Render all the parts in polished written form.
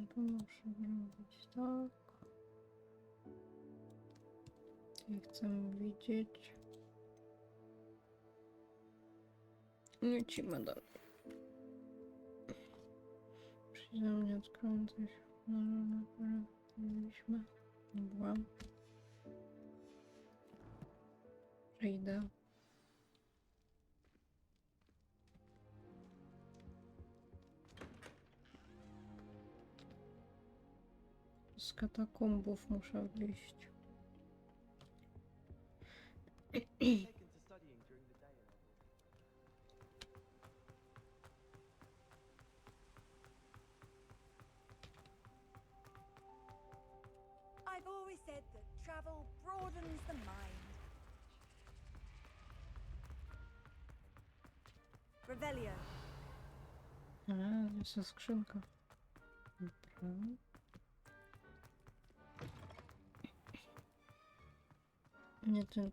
Tu muszę zrobić tak. I chcę widzieć. Lecimy dalej. Przyjdzie mnie odkręcać. Mieliśmy. Dobra. Przejdę. Z katakumbów muszę wyjść. I've always said that travel broadens the mind. Revelio. A, jest skrzynka. Dobra. Nie, tym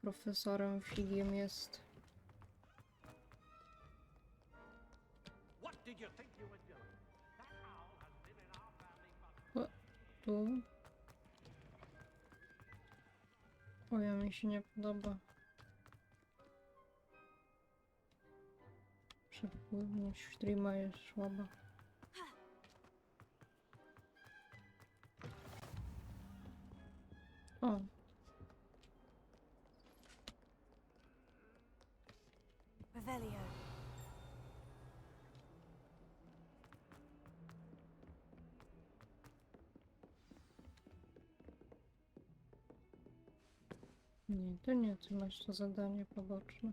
profesorem Figiem jest. O, tu. O, ja mi się nie podoba. Przepływność streama jest słaba. O. Revelio. Nie, to nie, ty masz to zadanie poboczne.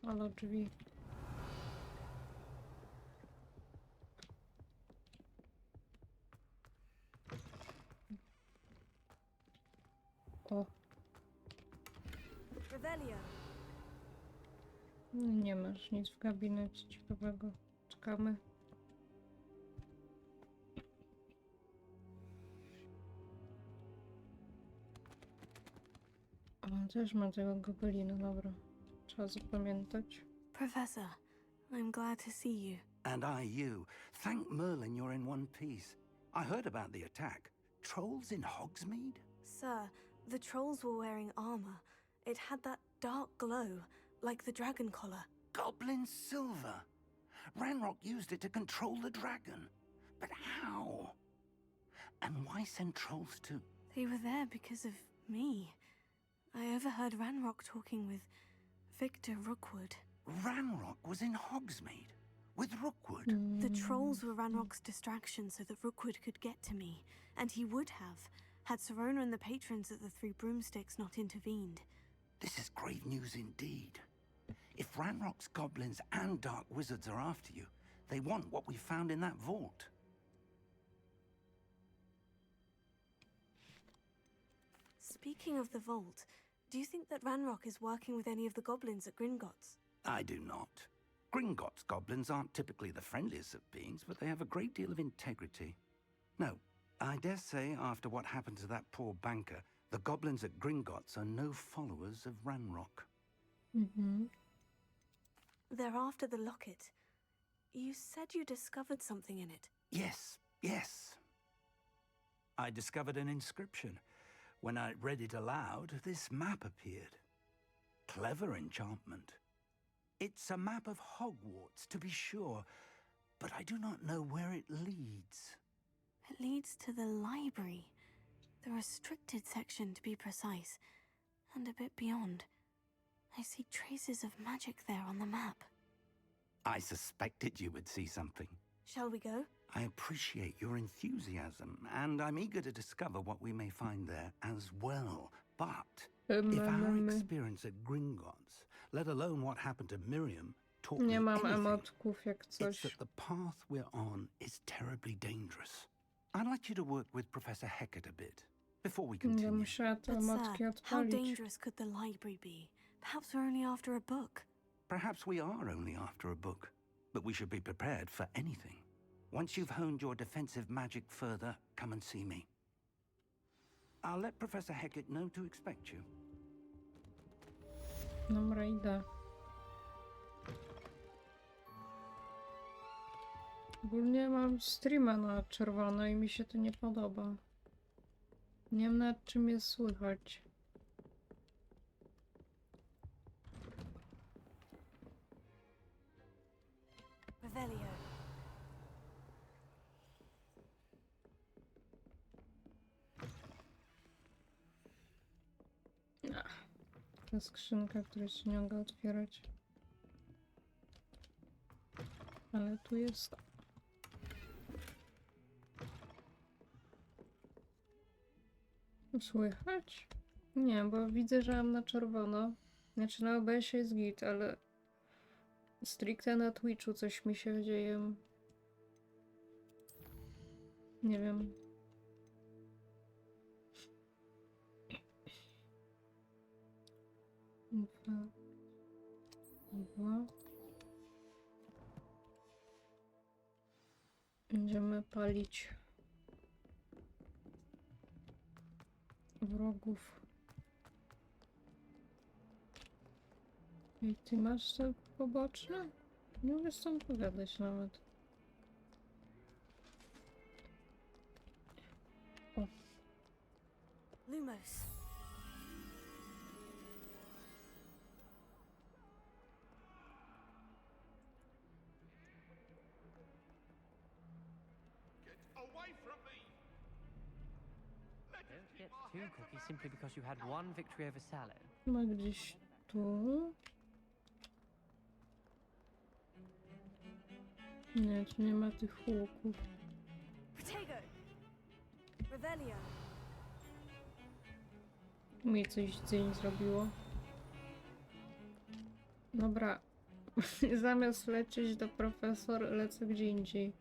Ale drzwi. O, Revelio. nie masz nic w gabinecie ciekawego. Czekamy. O, też ma tego gobelina, dobra. Trzeba zapamiętać. Professor, I'm glad to see you. And I you. Thank Merlin you're in one piece. I heard about the attack. Trolls in Hogsmeade? Sir, the trolls were wearing armor. It had that dark glow, like the dragon collar. Goblin silver. Ranrock used it to control the dragon. But how? And why send trolls to... They were there because of me. I overheard Ranrock talking with Victor Rookwood. Ranrock was in Hogsmeade? With Rookwood? The trolls were Ranrock's distraction so that Rookwood could get to me, and he would have, had Serona and the patrons at the Three Broomsticks not intervened. This is grave news indeed. If Ranrock's goblins and dark wizards are after you, they want what we found in that vault. Speaking of the vault, do you think that Ranrock is working with any of the goblins at Gringotts? I do not. Gringotts goblins aren't typically the friendliest of beings, but they have a great deal of integrity. No, I dare say after what happened to that poor banker, the goblins at Gringotts are no followers of Ranrock. They're after the locket. You said you discovered something in it. Yes, yes. I discovered an inscription. When I read it aloud, this map appeared. Clever enchantment. It's a map of Hogwarts, to be sure, but I do not know where it leads. It leads to the library. The restricted section, to be precise. And a bit beyond. I see traces of magic there on the map. I suspected you would see something. Shall we go? I appreciate your enthusiasm, and I'm eager to discover what we may find there as well. But if our experience at Gringotts, let alone what happened to Miriam, taught me Nie mam anything, emotków jak it's coś. that the path we're on is terribly dangerous. I'd like you to work with Professor Hecat a bit before we Nie continue. muszę te But emotki sir, how odpalić. dangerous could the library be? Perhaps we're only after a book. Perhaps we are only after a book, but we should be prepared for anything. Once you've honed your defensive magic further, come and see me. I'll let Professor Hecat know to expect you. Dobra, idę. Ogólnie mam streama na czerwono i mi się to nie podoba. Nie wiem nad czym jest słychać. Revelio. Ta skrzynka, która się nie mogę otwierać. Ale tu jest. Słychać? Nie, bo widzę, że mam na czerwono. Znaczy na OBS-ie jest git, ale stricte na Twitchu coś mi się dzieje. Nie wiem. Dwa. Będziemy palić wrogów. I ty masz te poboczne? Nie mogę z tą pogadać nawet. Lumos. Away from me! Let us Don't keep get our too heads cocky above simply because you had one victory over Sallow. Ma gdzieś tu. Nie, tu nie ma tych łuków. Protego. Revelio. Mi coś dzień zrobiło. Dobra. Zamiast lecieć do profesor, lecę gdzie indziej.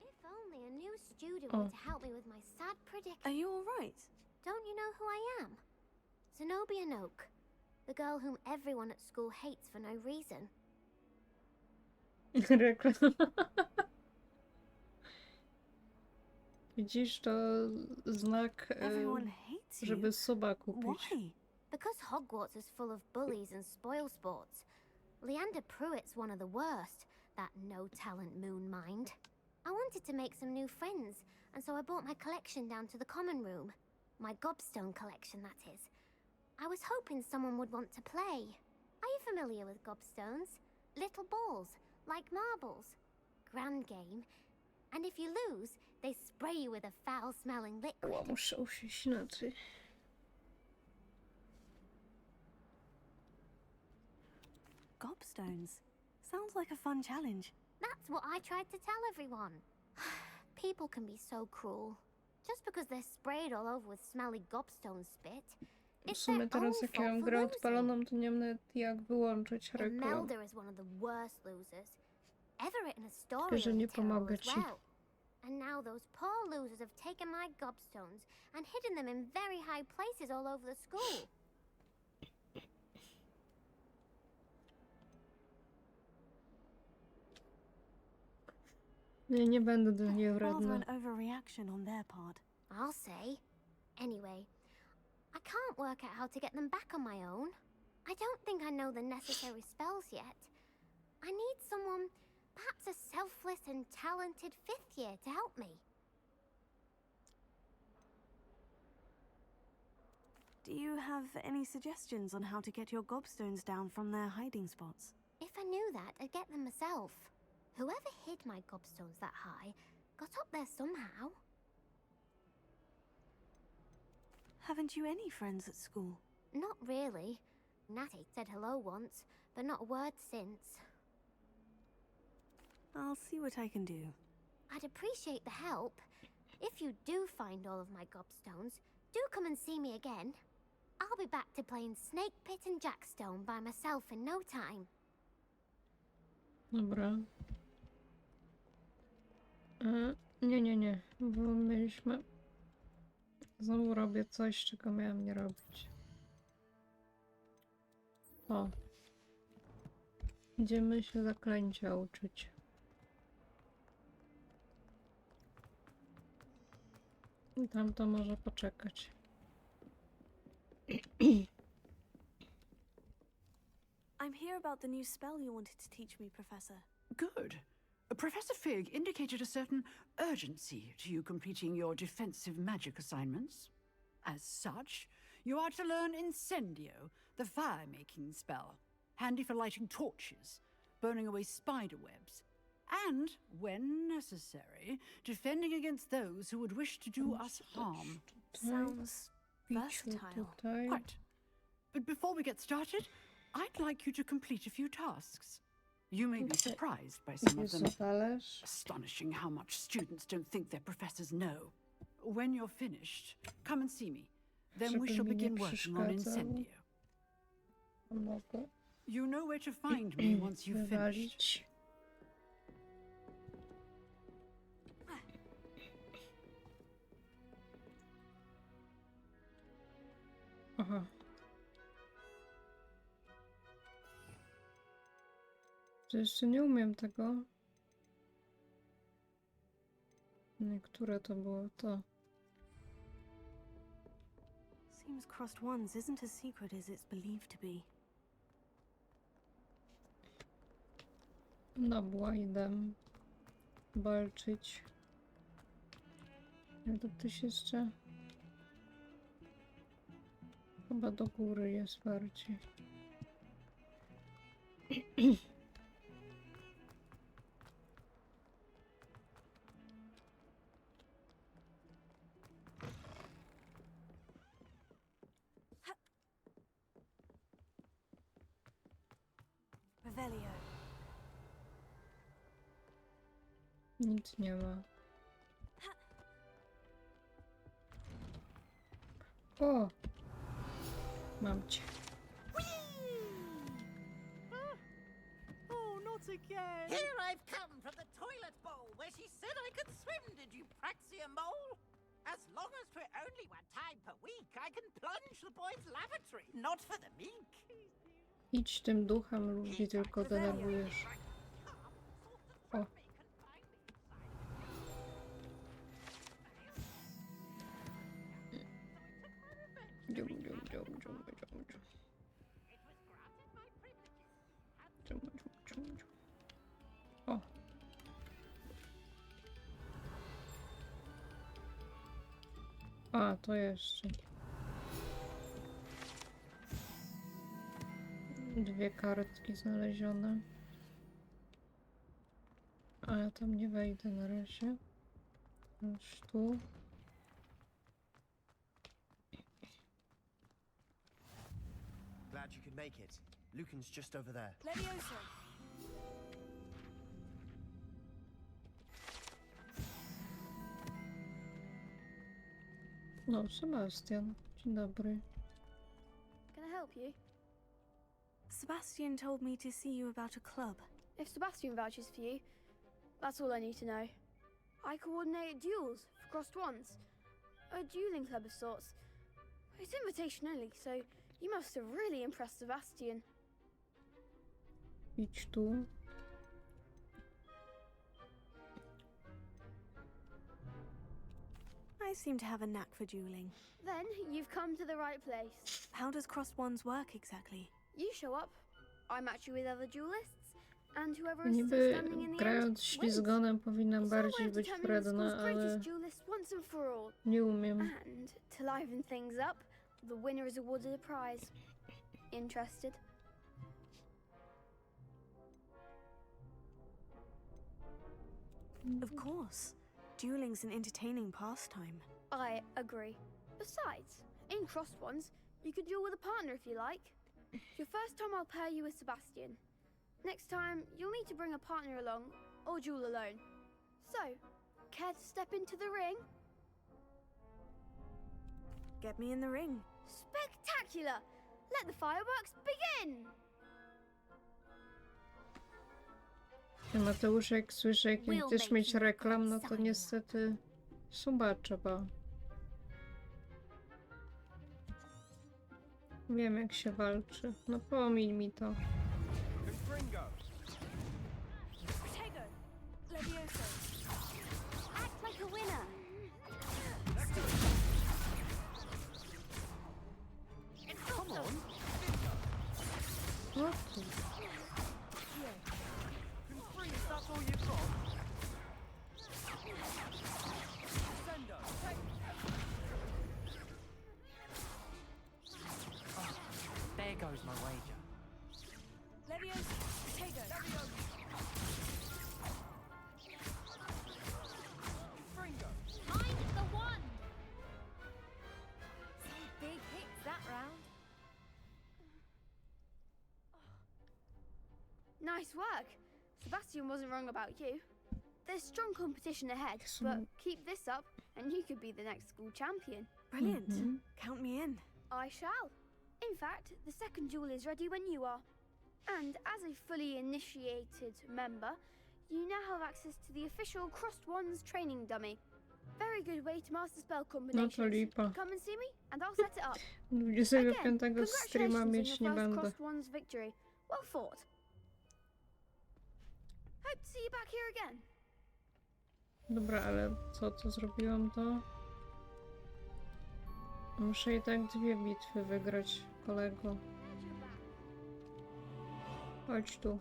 If only a new student Oh. were to help me with my sad predicament. Are you all right? Don't you know who I am? Zenobia Noak, the girl whom everyone at school hates for no reason. Reklama. Widzisz, to znak, Everyone hates you. żeby suba kupić. Why? Because Hogwarts is full of bullies and spoilsports. Leander Pruitt's one of the worst, that no-talent moon mind. I wanted to make some new friends, and so I brought my collection down to the common room. My gobstone collection, that is. I was hoping someone would want to play. Are you familiar with gobstones? Little balls, like marbles. Grand game. And if you lose, they spray you with a foul-smelling liquid. O, muszę usiąść inaczej. Gobstones. Sounds like a fun challenge. That's what I tried to tell everyone. People can be so cruel. Just because they're sprayed all over with smelly gobstone spit. W It's sumie their own teraz jak ja fault mam for grę losing. odpaloną, to nie wiem nawet jak wyłączyć reklam. Imelda is one of the worst losers. Everett and Astoria Tylko, że nie are terrible pomogę as ci. well. And now those poor losers have taken my gobstones and hidden them in very high places all over the school. Nie będę do niej Rather wredna. an overreaction on their part. I'll say. Anyway, I can't work out how to get them back on my own. I don't think I know the necessary spells yet. I need someone, perhaps a selfless and talented fifth year to help me. Do you have any suggestions on how to get your gobstones down from their hiding spots? If I knew that, I'd get them myself. Whoever hid my gobstones that high got up there somehow. Haven't you any friends at school? Not really. Natty said hello once, but not a word since. I'll see what I can do. I'd appreciate the help. If you do find all of my gobstones, do come and see me again. I'll be back to playing Snake Pit and Jackstone by myself in no time. Dobra. Nie. Bo mieliśmy... Znowu robię coś, czego miałam nie robić. O. Idziemy się zaklęcia uczyć. I tam to może poczekać. I'm here about the new spell you wanted to teach me, Professor. Good. Professor Fig indicated a certain urgency to you completing your defensive magic assignments. As such, you are to learn Incendio, the fire-making spell, handy for lighting torches, burning away spider webs, and, when necessary, defending against those who would wish to do us harm. Sounds Piciu versatile. tutaj. Quite. But before we get started, I'd like you to complete a few tasks. You may be Okay. surprised by some of Jest them. talerz. Astonishing how much students don't think their professors know. When you're finished, come and see me. Then we Żeby shall mi nie begin working on przeszkadzał. Incendio. Mogę You know where to find me once you've finished. wywalić. Aha. To jeszcze nie umiem tego. Niektóre to było to. Seems Crossed Ones isn't as secret as it's believed to be. Dobra, idę walczyć. Jak to ktoś jeszcze? Chyba do góry jest bardziej. Revelio. Nic nie ma. O! Mam cię. Oh, not again! Here I've come from the toilet bowl where she said I could swim, did you praxia mole? As long as 'twere only one time per week, I can plunge the boy's lavatory, not for the meek. Idź tym duchem, ludzi tylko denerwujesz. O. Dzium, dzium, dzium, dzium, dzium, dzium. Dzium, dzium, dzium, dzium. O. A, to jeszcze. Dwie kartki znalezione. A ja tam nie wejdę na razie. Już tu. Glad you could make it. Lucan's just over there. Levioso. No, Sebastian. Dzień dobry. Can I help you? Sebastian told me to see you about a club. If Sebastian vouches for you, that's all I need to know. I coordinate duels for Crossed Ones. A dueling club of sorts. It's invitation only, so you must have really impressed Sebastian. Idź tu. I seem to have a knack for dueling. Then you've come to the right place. How does Crossed Ones work exactly? You show up, I match you with other duelists, and whoever is still Niby standing in the end grając wins. Ślizgonem powinnam It's our way bardziej of być determining the wredna, school's ale greatest duelist once and for all. nie umiem. And to liven things up, the winner is awarded a prize. Interested? Of course. Dueling's an entertaining pastime. I agree. Besides, in Crossed Ones, you could duel with a partner if you like. Your first time I'll pair you with Sebastian. Next time, you'll need to bring a partner along, or duel alone. So, care to step into the ring? Get me in the ring. Spectacular! Let the fireworks begin! Mateusz, jak słyszę, jak nie We'll chcesz make mieć you reklam, no to sign. niestety suba trzeba. Wiem, jak się walczy. No pomiń mi to. Confringo. Protego. Levioso. Act like a winner. Come on! O, tu. all you've got? Sendo, take... Oh, there goes my wager. Leviosa, potato. Fringo. Mind the wand! Some big hits that round. Nice work. Sebastian wasn't wrong about you. There's strong competition ahead, but keep this up and you could be the next school champion. Brilliant. Count me in. I shall. In fact, the second duel is ready when you are. And as a fully initiated member, you now have access to the official Crossed Wands training dummy. Very good way to master spell No to combinations. lipa. Come and see me and I'll set it up. 25 streama Congratulations on mieć nie your first będę. Crossed Wands victory. Well fought. Hope to see you back here again. Dobra, ale co zrobiłam to? Muszę i tak 2 bitwy wygrać, kolego. Chodź tu.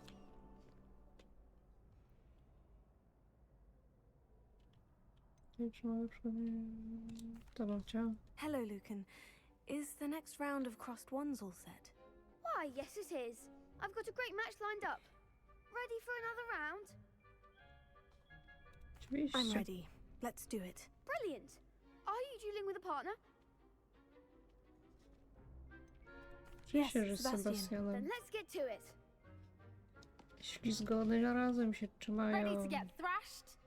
To bym chciała. Hello, Lucan. Is the next round of Crossed Wands all set? Why, yes it is. I've got a great match lined up. Ready for another round? Oczywiście. I'm ready. Let's do it. Brilliant. Are you dueling with a partner? Oczywiście, że z Sebastian. Then Sebastianem. let's get to it. Ślizgony razem się Ready trzymają. to get thrashed?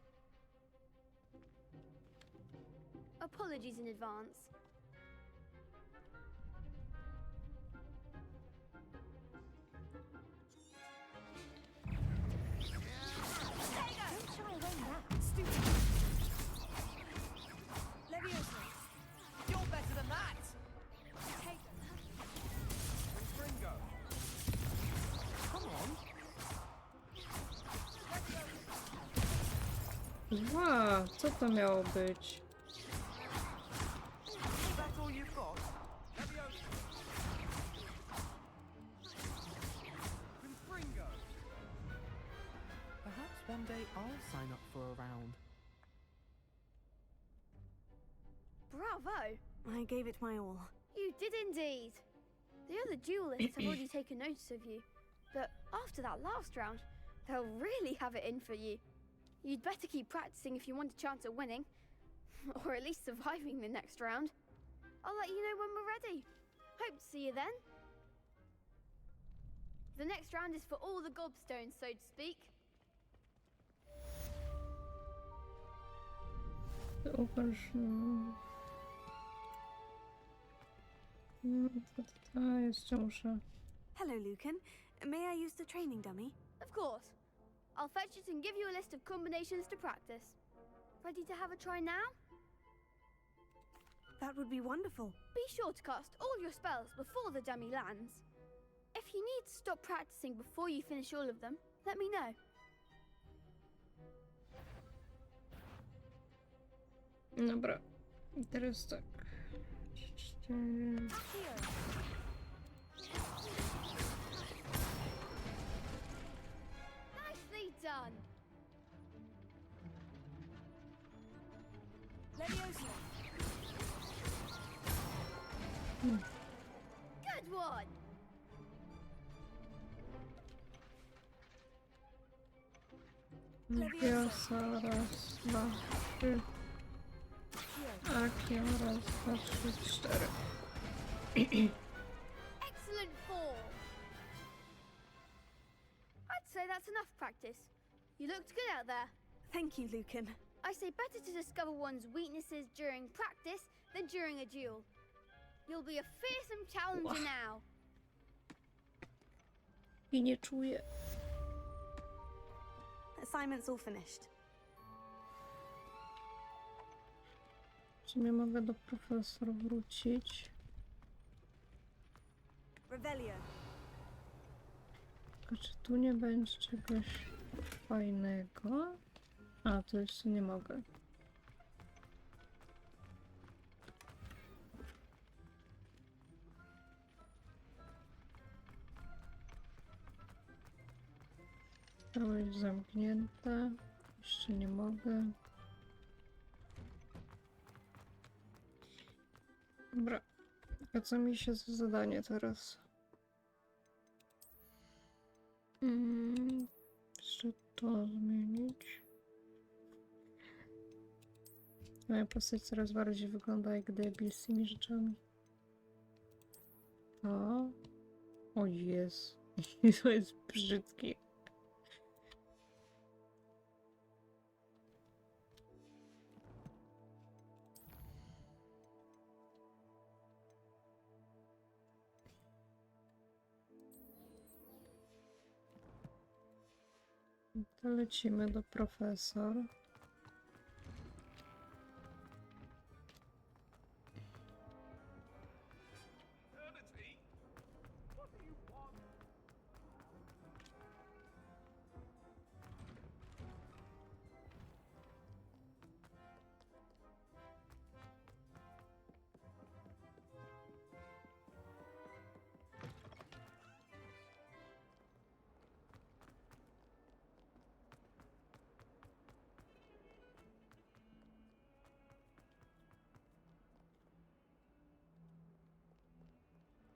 Apologies in advance. Leviosa, you're better than that. Fringo. Come on. Ła, co to miało być? That's all you've got? Leviosa. Fringo. Perhaps one day I'll sign up for a round. Bravo. I gave it my all. You did indeed. The other duelists have already taken notice of you, but after that last round, they'll really have it in for you. You'd better keep practicing if you want a chance at winning, or at least surviving the next round. I'll let you know when we're ready. Hope to see you then. The next round is for all the gobstones, so to speak. Uważ. Jeszcze muszę. Hello, Lucan. May I use the training dummy? Of course. I'll fetch it and give you a list of combinations to practice. Ready to have a try now? That would be wonderful. Be sure to cast all your spells before the dummy lands. If you need to stop practicing before you finish all of them, let me know. Dobra. I teraz tak. 4. Nicely done. Leviosa. Good one. Leviosa, raz, 2, 3. Akia, raz, 2, 3, 4. Excellent form. I'd say that's enough practice. You looked good out there. Thank you, Lucan. I say better to discover one's weaknesses during practice than during a duel. You'll be a fearsome challenger now. I nie czuję. Assignment's all finished. Czy nie mogę do profesora wrócić? Revelio. Tylko czy tu nie będzie czegoś fajnego? A, to jeszcze nie mogę. To jest zamknięte. Jeszcze nie mogę. Dobra. A co mi się za zadanie teraz? Jeszcze to zmienić. Moja postać coraz bardziej wygląda jak debil z tymi rzeczami. O jest. To jest brzydkie. To lecimy do profesor.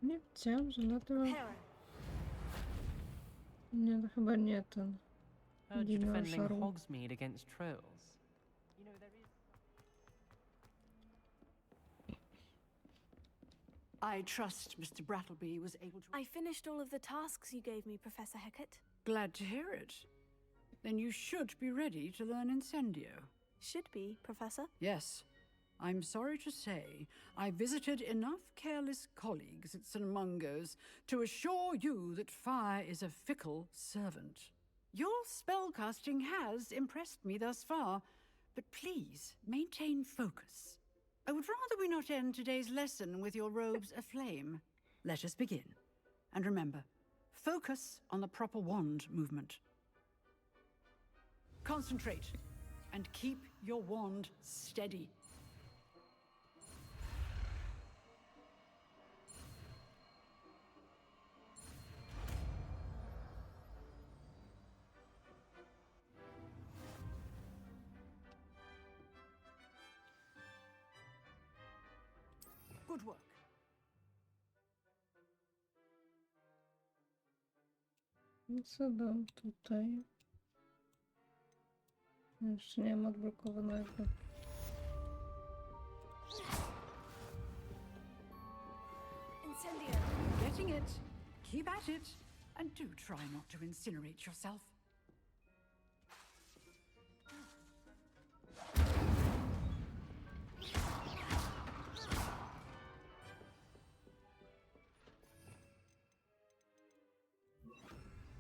Nie wiedziałam, że na tym... Nie, to chyba nie ten. Heard you're defending Dinosaur. Hogsmeade against trolls. You know, there is... I trust Mr. Brattleby was able to... I finished all of the tasks you gave me, Professor Hecat. Glad to hear it. Then you should be ready to learn Incendio. Should be, Professor. Yes. I'm sorry to say, I visited enough careless colleagues at St. Mungo's to assure you that fire is a fickle servant. Your spellcasting has impressed me thus far, but please maintain focus. I would rather we not end today's lesson with your robes aflame. Let us begin. And remember, focus on the proper wand movement. Concentrate and keep your wand steady. Good work. Co dam tutaj? Jeszcze nie mam odblokowanego. Incendio. Getting it. Keep at it. And do try not to incinerate yourself.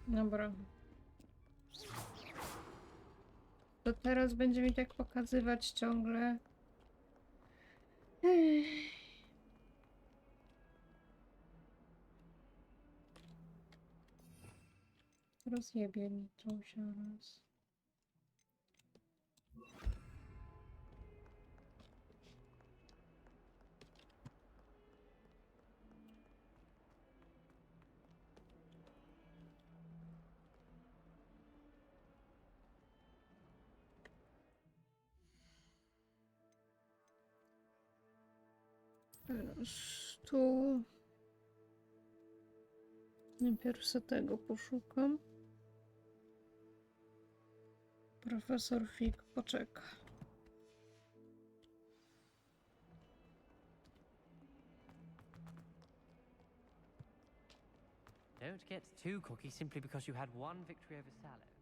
Dobra. To teraz będzie mi tak pokazywać ciągle. Rozjebie mi to zaraz. Teraz tu. Najpierw sobie tego poszukam. Profesor Fig poczeka. Don't get too cocky simply because you had one victory over Sallow.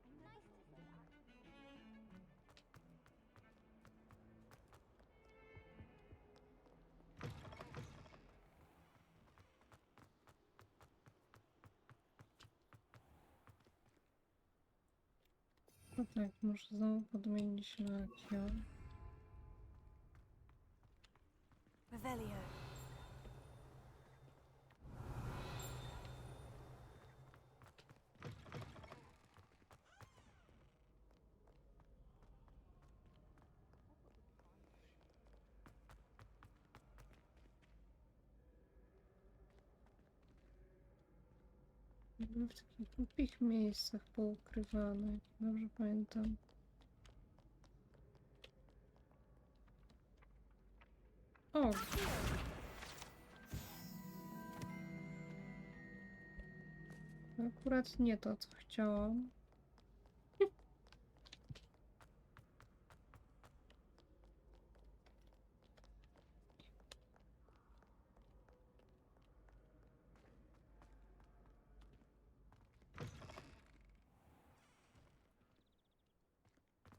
No tak, muszę znowu podmienić lakier. Revelio. Były w takich głupich miejscach poukrywane, jak dobrze pamiętam. O! Akurat nie to, co chciałam.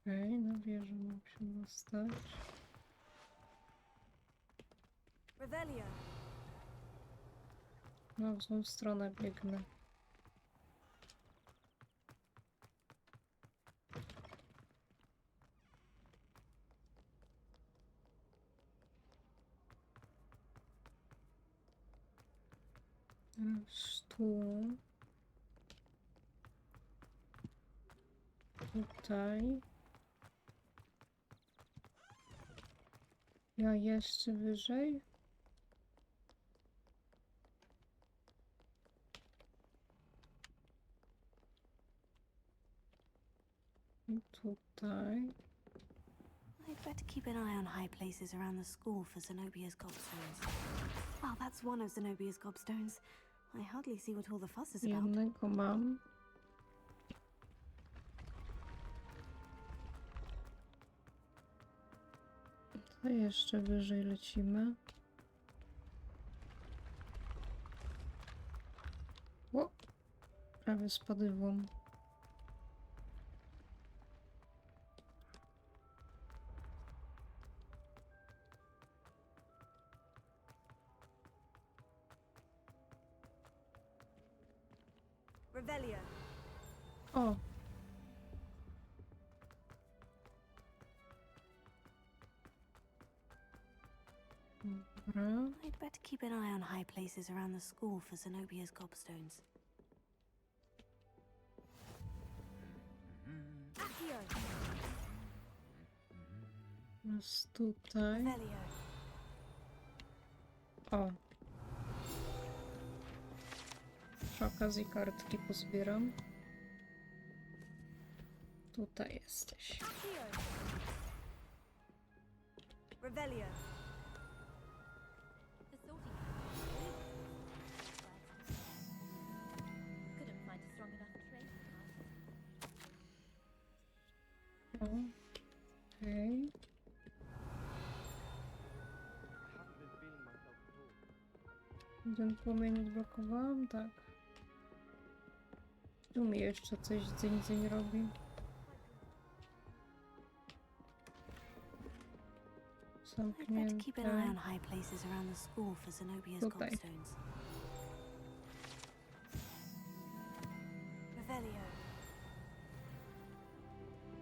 Okej, na wieżę mam się dostać. Revelio. No, w złą stronę biegnę. Teraz tu. Tutaj. Ja jeszcze wyżej. I tutaj. I'd better keep an eye on high places around the school for Zenobia's gobstones. Well, that's one of Zenobia's gobstones. I hardly see what all the fuss is about. Jednego mam. To jeszcze wyżej lecimy. O! Prawie spadywłam. Revelio. O! Dobra. I'd better keep an eye on high places around the school for Zenobia's gobstones. Accio. Teraz tutaj. Revelio. O! Przy okazji kartki pozbieram. Tutaj jesteś. Accio. Revelio. Couldn't find a strong enough trade. O. Okej. Ten płomień odblokowałam? Tak. Tu mi jeszcze coś dzyń robi. I'd better keep an eye on Zamknięte. high places around the school for Zenobia's Tutaj. gobstones. Revelio.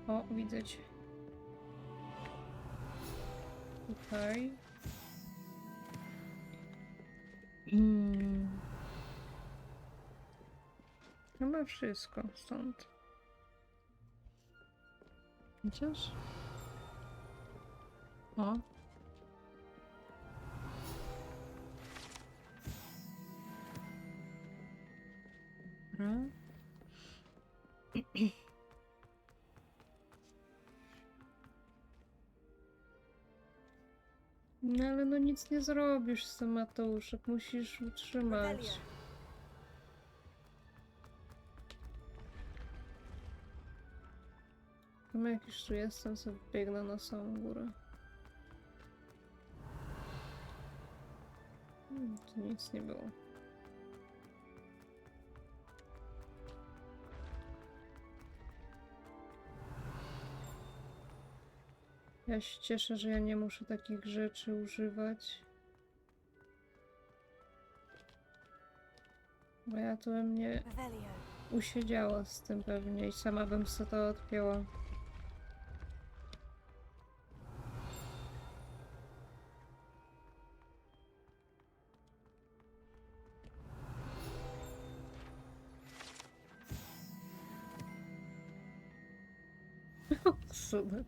O, widzę cię. Tutaj. Chyba wszystko stąd. Chociaż? O. Dobra. No ale no nic nie zrobisz z tym, Mateuszek. Musisz utrzymać. Revelio. No jak już tu jestem, sobie biegnę na samą górę. Tu nic nie było. Ja się cieszę, że ja nie muszę takich rzeczy używać. Bo ja to bym nie Revelio. usiedziała z tym pewnie i sama bym sobie to odpięła. Cudem.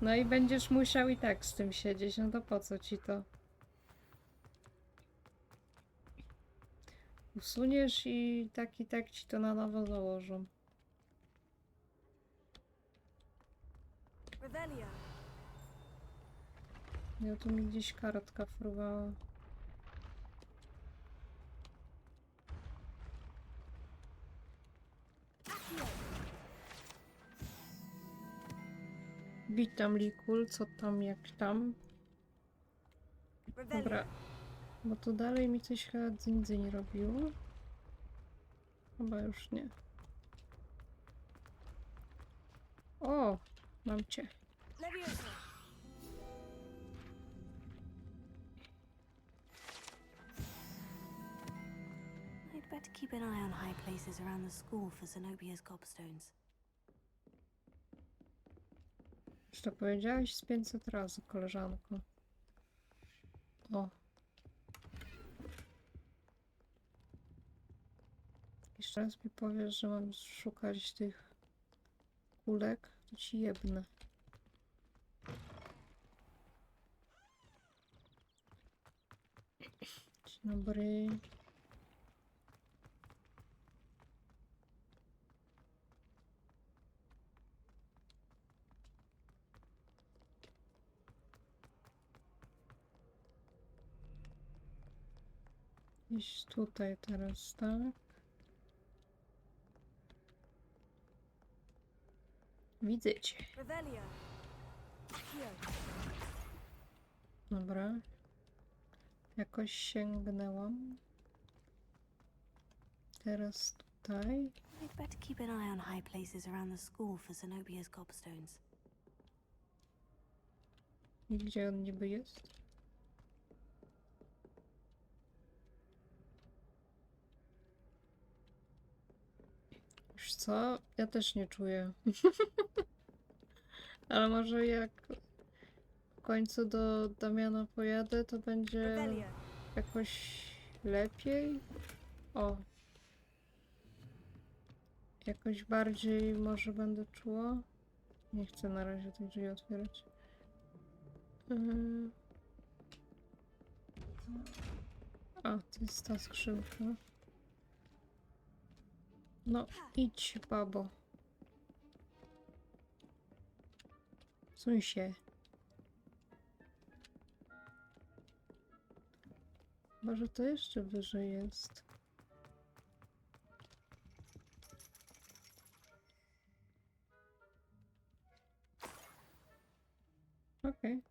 No i będziesz musiał i tak z tym siedzieć, no to po co ci to? usuniesz i tak ci to na nowo założą. Revelio. Ja tu mi gdzieś kartka fruwała. Witam, Likul, co tam, jak tam? Dobra, bo to dalej mi coś chyba dzyń robiło. Chyba już nie. O, mam cię. Leviosa. I'd better keep an eye on high places around the school for Zenobia's gobstones. Już to powiedziałeś z 500 razy, koleżanko. O. Jeszcze raz mi powiesz, że mam szukać tych kulek, to ci jebnę. Dzień dobry. Gdzieś tutaj teraz, tak? Widzę cię. Revelio. Dobra. Jakoś sięgnęłam. Teraz tutaj. I'd better keep an eye on high places around the school for Zenobia's gobstones. I gdzie on niby jest? Wiesz co? Ja też nie czuję. Ale może jak w końcu do Damiana pojadę, to będzie Revelio. jakoś lepiej? O. Jakoś bardziej może będę czuła? Nie chcę na razie tych drzwi otwierać. A, to jest ta skrzynka. No, idź, babo. Suń się. Może to jeszcze wyżej jest. Okej.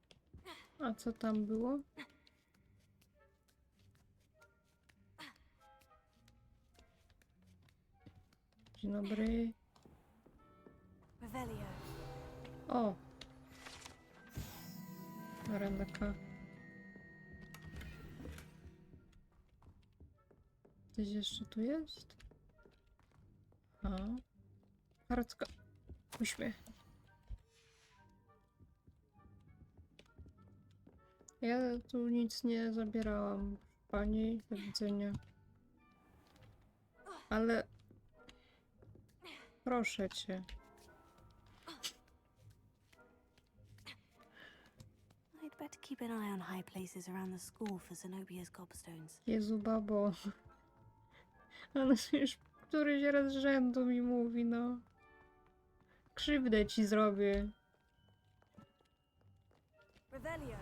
A co tam było? Dzień dobry. Revelio. O! Randaka. Coś jeszcze tu jest? A. Kartka. Uśmiech. Ja tu nic nie zabierałam. Pani, do widzenia. Ale... Proszę cię. I'd better keep an eye on high places around the school for Zenobia's gobstones. Jezu, babo. Ale już któryś raz z rzędu mi mówi, no. Krzywdę ci zrobię. Revelio.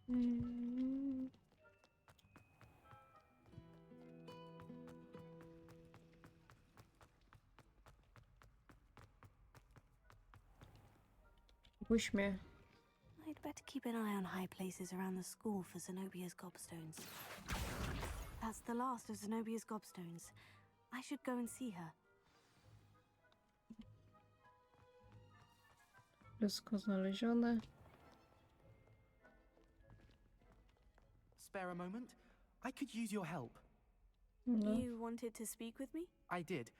Mm. Uśmiech. I'd better keep an eye on high places around the school for Zenobia's gobstones. That's the last of Zenobia's gobstones. I should go and see her. Wszystko znalezione. Spare a moment? I could use your help. No. You wanted to speak with me? I did.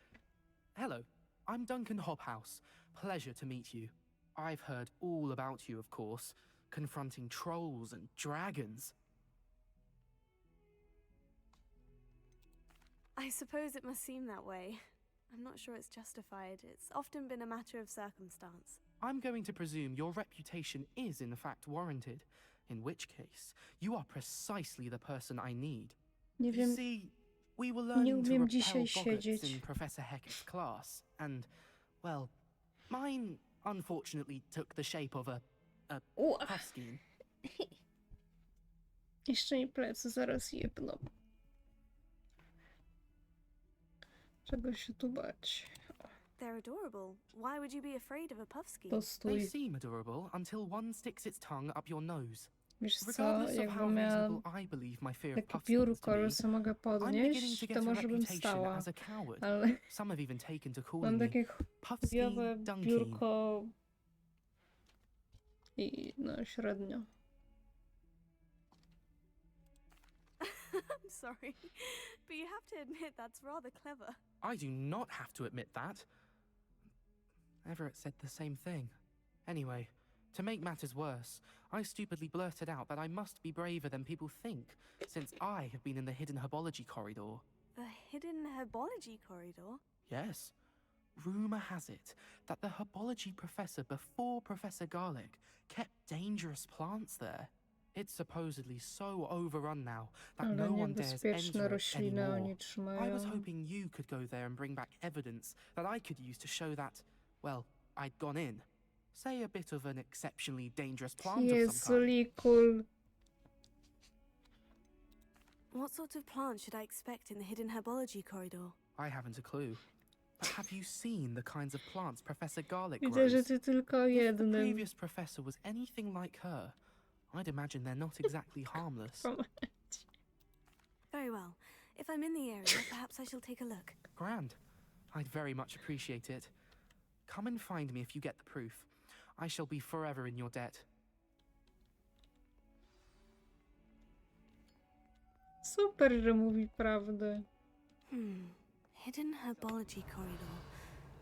Hello, I'm Duncan Hobhouse. Pleasure to meet you. I've heard all about you, of course, confronting trolls and dragons. I suppose it must seem that way. I'm not sure it's justified. It's often been a matter of circumstance. I'm going to presume your reputation is in fact warranted, in which case you are precisely the person I need. Nie You wiem, see, we were nie learning to umiem repel dzisiaj boggarts siedzieć. in Professor Hecat's class, and, well, mine unfortunately took the shape of a Ua. puffskein. Jeszcze mi plecy zaraz jebną. Czego się tu bać? They're adorable. Why would you be afraid of a puffskein? They Postój. seem adorable until one sticks its tongue up your nose. Wiesz co, Regardless of jakby how miałam reasonable I believe my fear of takie puffskeins to biurko, be, że sobie mogę I'm beginning podnieść, to to get a może bym reputation stała. as a coward. Ale Some have even taken to mam calling me takie Puffskein chujowe Dunkeen. biurko i no średnio. I'm sorry, but you have to admit that's rather clever. I do not have to admit that. Everett said the same thing. Anyway, to make matters worse, I stupidly blurted out that I must be braver than people think, since I have been in the hidden herbology corridor. The hidden herbology corridor? Yes. Rumour has it that the herbology professor before Professor Garlick kept dangerous plants there. It's supposedly so overrun now that Ale no one dares niebezpieczne enter it rośliny anymore. oni I trzymają. was hoping you could go there and bring back evidence that I could use to show that, well, I'd gone in. Say a bit of an exceptionally dangerous plant of some Jezu, kind. Likul. What sort of plants should I expect in the hidden herbology corridor? I haven't a clue. But have you seen the kinds of plants Professor Garlick Widzę, grows? że ty tylko o If the jednym. previous professor was anything like her, I'd imagine they're not exactly harmless. Very well. If I'm in the area, perhaps I shall take a look. Grand. I'd very much appreciate it. Come and find me if you get the proof. I shall be forever in your debt. Super, że mówi prawdę. Hidden herbology corridor.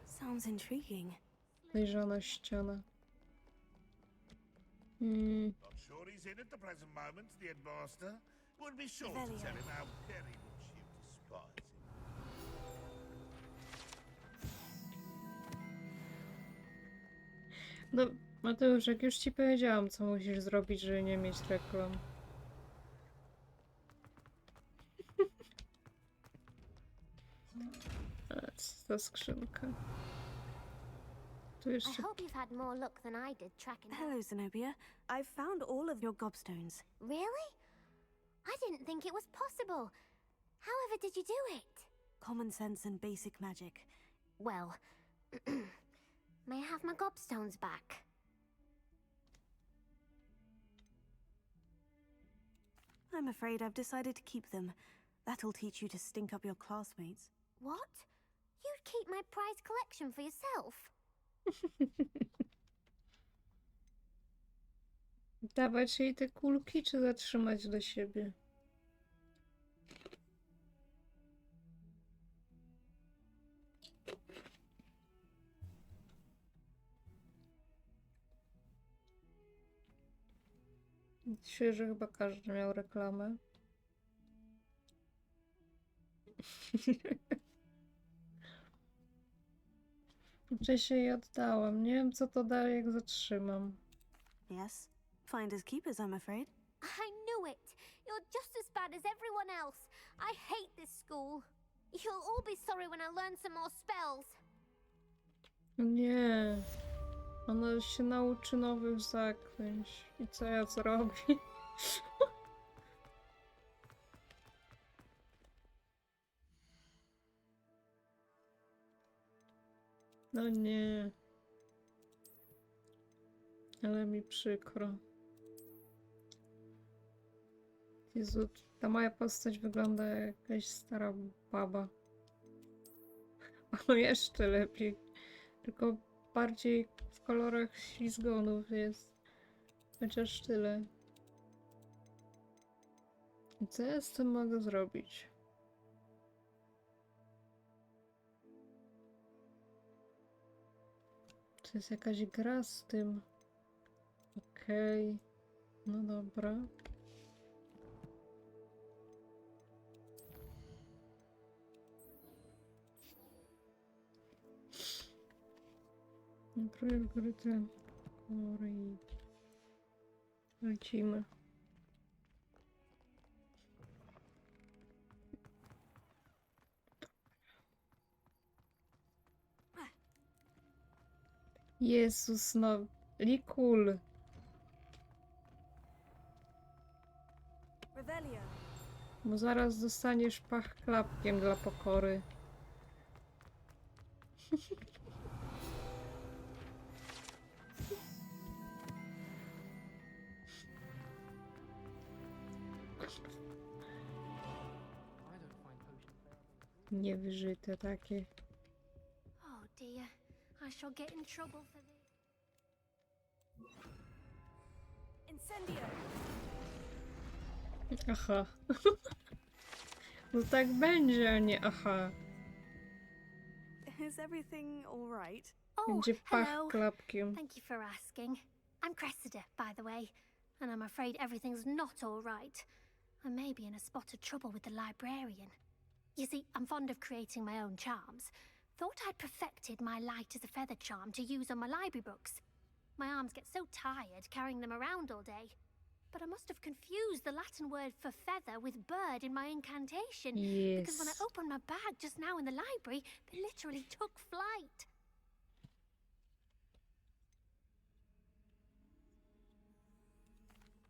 Sounds intriguing. Podejrzana ściana. Not sure he's in at the present moment, the headmaster. Would be sure to Revelio. tell him how very much you despise him. No, Mateusz, jak już ci powiedziałam, co musisz zrobić, żeby nie mieć reklam. A, co za skrzynka. Tu I jeszcze... hope you've had more luck than I did tracking her. Hello, Zenobia. I've found all of your gobstones. Really? I didn't think it was possible. However did you do it? Common sense and basic magic. Well, may I have my gobstones back? I'm afraid I've decided to keep them. That'll teach you to stink up your classmates. What? You'd keep my prized collection for yourself? Dawać jej te kulki, czy zatrzymać dla siebie? Dzisiaj, że chyba każdy miał reklamę. Wcześniej jej oddałam. Nie wiem, co to da, jak zatrzymam. Yes? Finders keepers, I'm afraid. I knew it! You're just as bad as everyone else. I hate this school. You'll all be sorry when I learn some more spells. Nie. Ona się nauczy nowych zaklęć. I co ja zrobię? No nie. Ale mi przykro. Jezu, ta moja postać wygląda jak jakaś stara baba. O, jeszcze lepiej. Tylko bardziej w kolorach ślizgonów jest. Chociaż tyle. I co ja z tym mogę zrobić? To jest jakaś gra z tym. Okej. No dobra. Algorytm. Lecimy. Jezus, no. Likul. Revelio. Bo zaraz dostaniesz pach klapkiem dla pokory. I don't find potions. Niewyżyte takie. Oh dear, I shall get in trouble for this. Incendio. Aha. No tak będzie, a nie aha. Is everything all right? Oh, Będzie pach hello. klapkiem. Thank you for asking. I'm Cressida, by the way, and I'm afraid everything's not all right. I may be in a spot of trouble with the librarian. You see, I'm fond of creating my own charms. Thought I'd perfected my light as a feather charm to use on my library books. My arms get so tired carrying them around all day. But I must have confused the Latin word for feather with bird in my incantation. Because when I Yes. opened my bag just now in the library, they literally took flight.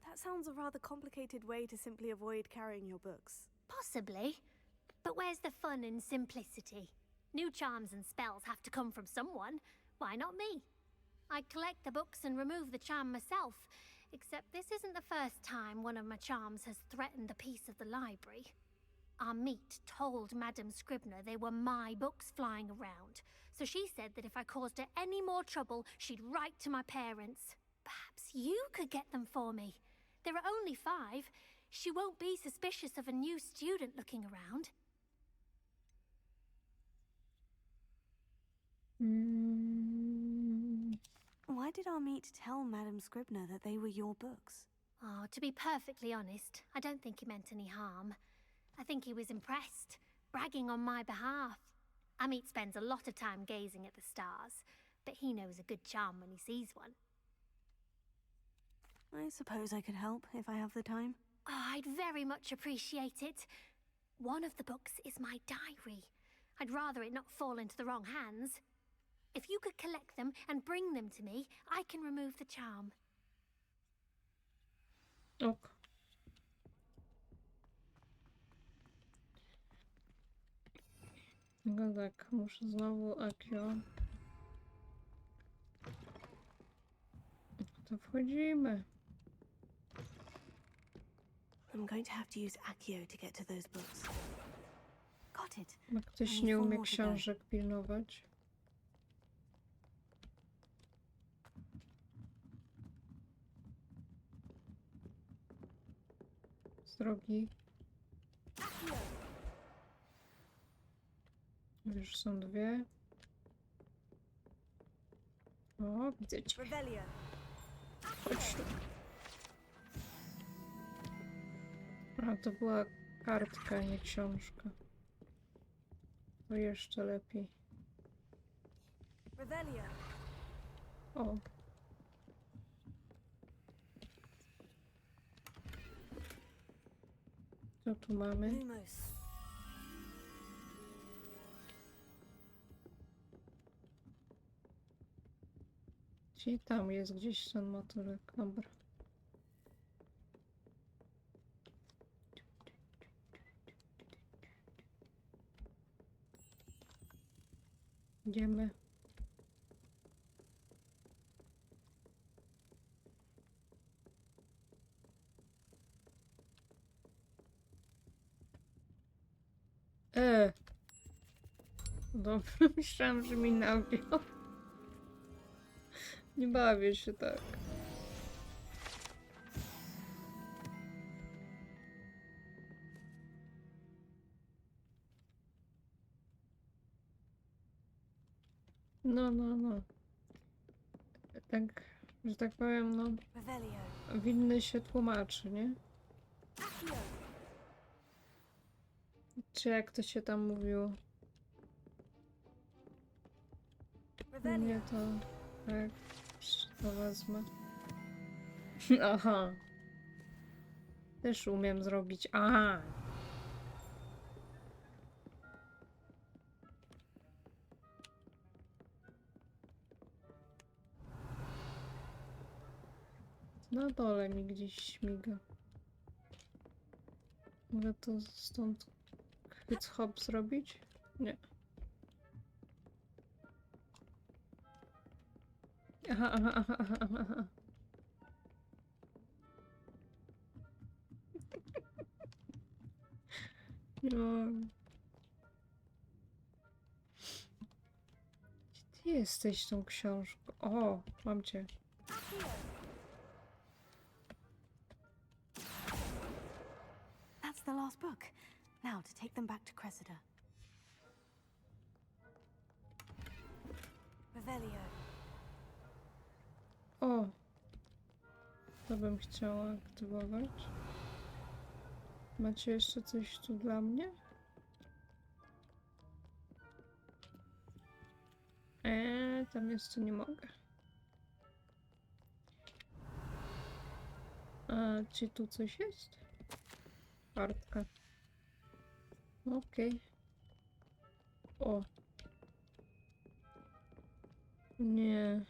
That sounds a rather complicated way to simply avoid carrying your books. Possibly. But where's the fun in simplicity? New charms and spells have to come from someone. Why not me? I collect the books and remove the charm myself. Except this isn't the first time one of my charms has threatened the peace of the library. Our meet told Madame Scribner they were my books flying around. So she said that if I caused her any more trouble, she'd write to my parents. Perhaps you could get them for me. There are only 5. She won't be suspicious of a new student looking around. Why did our meet tell Madame Scribner that they were your books? Oh, to be perfectly honest, I don't think he meant any harm. I think he was impressed, bragging on my behalf. Amit spends a lot of time gazing at the stars, but he knows a good charm when he sees one. I suppose I could help if I have the time. Oh, I'd very much appreciate it. One of the books is my diary. I'd rather it not fall into the wrong hands. If you could collect them and bring them to me, I can remove the charm. Ok. No tak, muszę znowu Akio. To wchodzimy. I'm going to have to use Accio to get to those books. Got it. Ma ktoś nie umie książek pilnować? Z drogi. Już są 2. O, widzę cię. Revelio. Chodź tu. A, to była kartka, nie książka. To jeszcze lepiej. Revelio. O. Co tu mamy? Lumos. Czyli tam jest gdzieś ten motylek. Dobra. Idziemy. Dobra, myślałam, że mi nawiał. Nie bawię się tak. No. Tak, że tak powiem, no. Revelio. Winny się tłumaczy, nie? Accio. Czy jak to się tam mówiło? Revelio. Nie to Tak, to wezmę. Aha. Też umiem zrobić. Aha. Na dole mi gdzieś śmiga. Mogę to stąd hyc hop zrobić? Nie. Aha, aha, aha, aha, aha, aha. Nie mogę. Gdzie ty jesteś tą książką? O, mam cię. That's the last book. Now to take them back to Cressida. Revelio. O! To bym chciała aktywować. Macie jeszcze coś tu dla mnie? Tam jeszcze nie mogę. A czy tu coś jest? Kartka. Okej. O. Nie.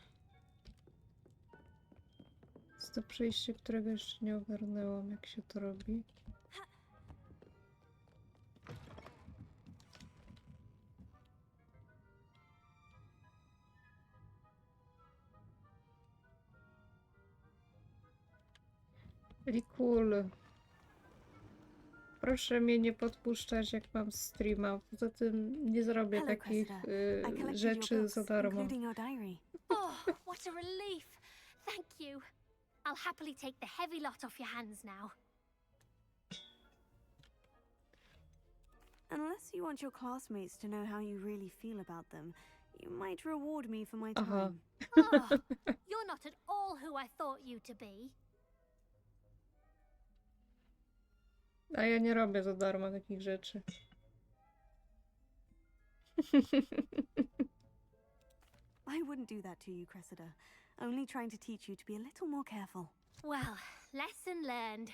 Jest to przejście, którego jeszcze nie ogarnęłam, jak się to robi. Cool. Proszę mnie nie podpuszczać, jak mam streama. Poza tym nie zrobię Hello, takich Cressida. I collected your rzeczy books, za darmo. including your diary. Oh, what a relief. Thank you. I'll happily take the heavy lot off your hands now. Unless you want your classmates to know how you really feel about them, you might reward me for my time. Oh, you're not at all who I thought you to be. A ja nie robię za darmo takich rzeczy. I wouldn't do that to you, Cressida. Only trying to teach you to be a little more careful. Well, lesson learned.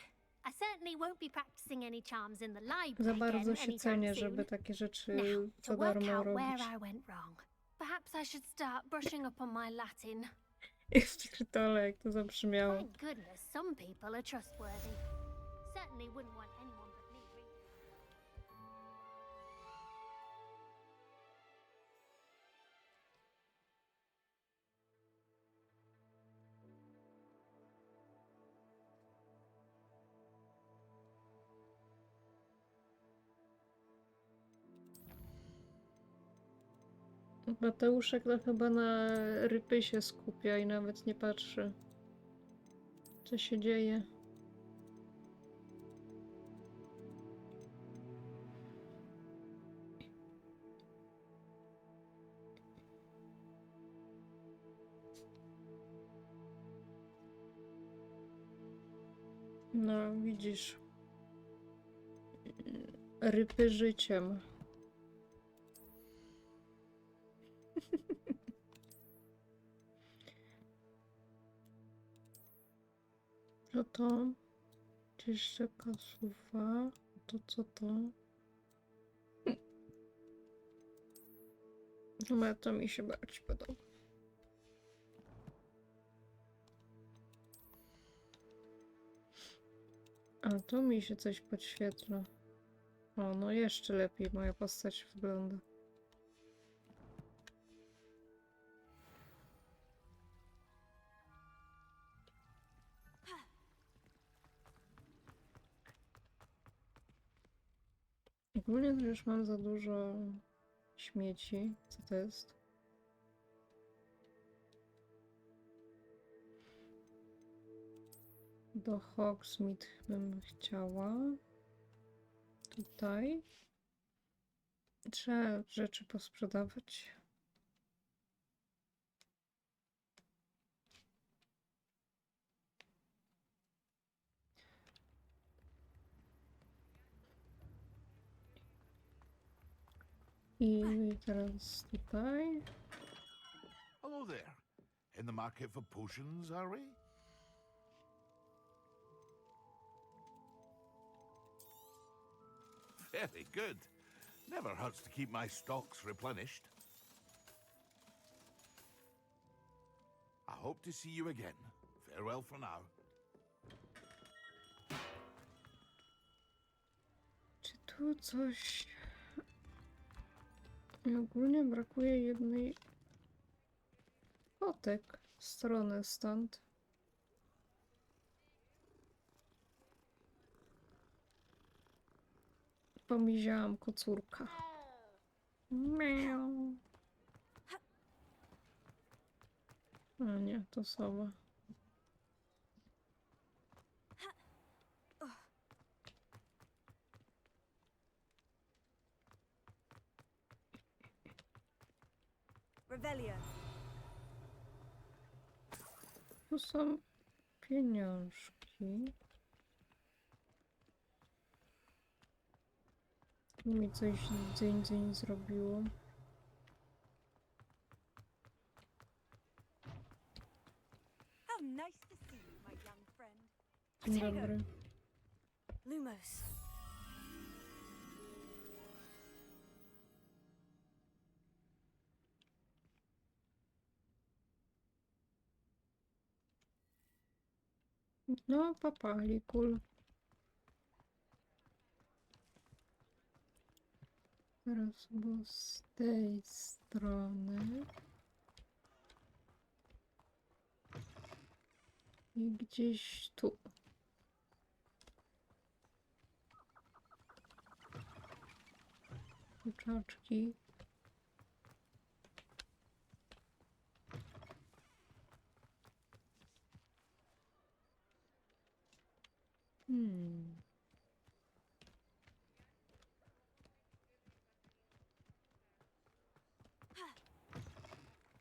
I certainly won't be practicing any charms in the library Za bardzo again się anytime cenię, soon. żeby takie rzeczy Now, za to work darmo out robić. where I went wrong. Perhaps I should start brushing up on my Latin. Pierdolę, jak to zabrzmiało. Thank goodness some people are trustworthy. Certainly wouldn't want anyone but me reading. Mateuszek to chyba na rypy się skupia i nawet nie patrzy, co się dzieje. No, widzisz. Rypy życiem. Co to? Jeszcze kasuwa. To co to? No, to mi się bardziej podoba. A tu mi się coś podświetla. O, no jeszcze lepiej moja postać wygląda. Ogólnie to już mam za dużo śmieci. Co to jest? Do Hogsmeade bym chciała. Tutaj. Trzeba rzeczy posprzedawać. I teraz tutaj. Hello there. In the market for potions, are we? Very good. Never hurts to keep my stocks replenished. I hope to see you again. Farewell for now. Czy tu coś... Ogólnie brakuje jednej... Kotek strony stąd. Pomiziałam kocurka. Miau. A nie, to sowa. Revelio. Tu są pieniążki. Tu mi coś dzień zrobiło. How nice to see you, my young friend. Dzień dobry. Lumos. No, papali, kul. Teraz było z tej strony. I gdzieś tu. Kurczaczki.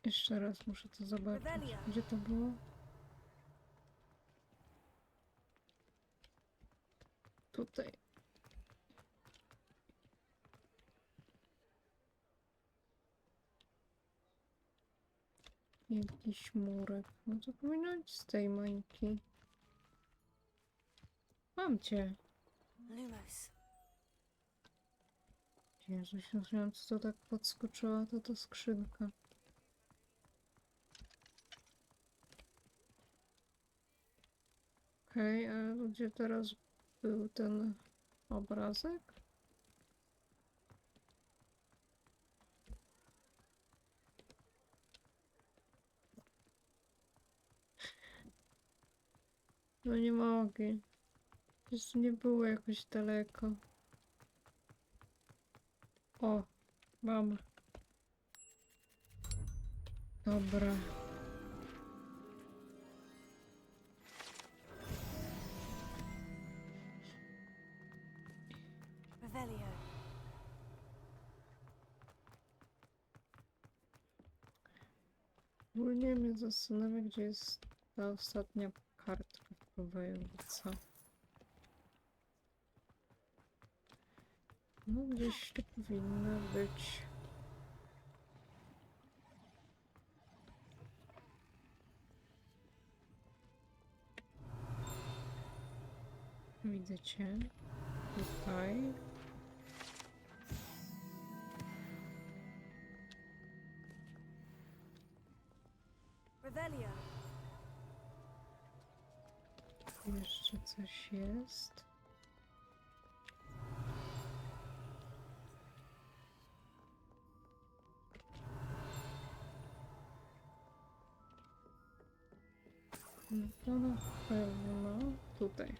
Jeszcze raz muszę to zobaczyć. Gdzie to było? Tutaj. Jakiś murek. No to powinno być z tej mańki. Mam cię. Lumos. Jezus, myślałam, co to tak podskoczyła, to skrzynka. Okej, a gdzie teraz był ten obrazek? No nie mogę. Przecież nie było jakoś daleko. O, mam. Dobra. Revelio. Ogólnie mnie zastanawia, gdzie jest ta ostatnia kartka wpływająca. No gdzieś tu powinna być. Widzę cię. Tutaj. Revelio. Jeszcze coś jest. No to na pewno tutaj.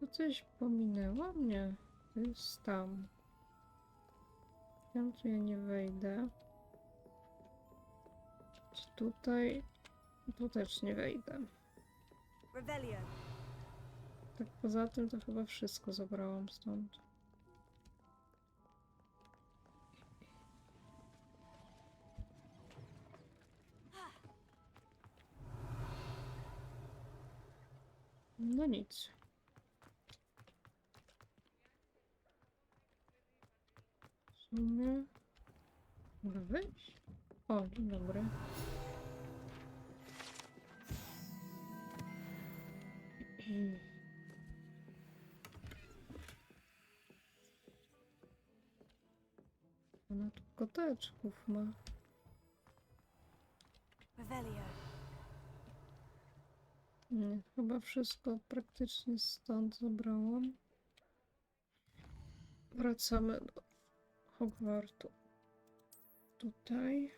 Tu coś pominęło mnie. To jest tam. Tam tu ja nie wejdę. Czy tutaj? Tu też nie wejdę. Revelio. Tak poza tym to chyba wszystko zabrałam stąd. No nic. Nie. Mogę wyjść? O, dzień dobry. Ona tu koteczków ma. Revelio. Nie, chyba wszystko praktycznie stąd zabrałam. Wracamy do Hogwartu. Tutaj.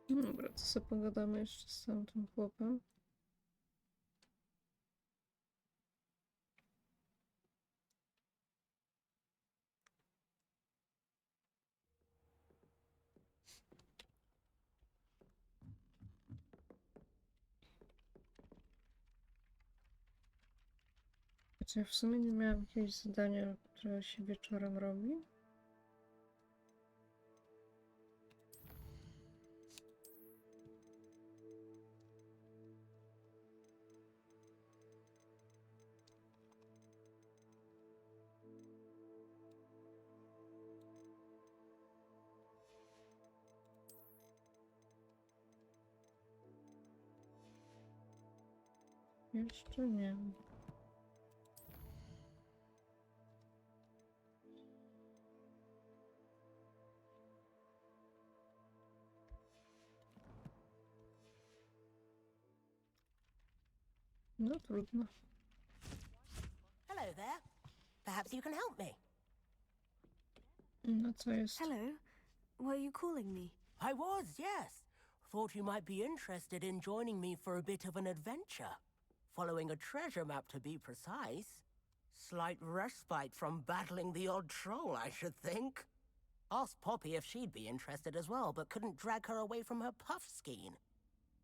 Dobra, to sobie pogadamy jeszcze z tamtym chłopem. Chociaż w sumie nie miałam jakiegoś zadania, które się wieczorem robi. Jeszcze nie. No trudno. Hello there. Perhaps you can help me. No co jest? Hello. Were you calling me? I was, yes. Thought you might be interested in joining me for a bit of an adventure. Following a treasure map, to be precise. Slight respite from battling the odd troll, I should think. Asked Poppy if she'd be interested as well, but couldn't drag her away from her puff skein.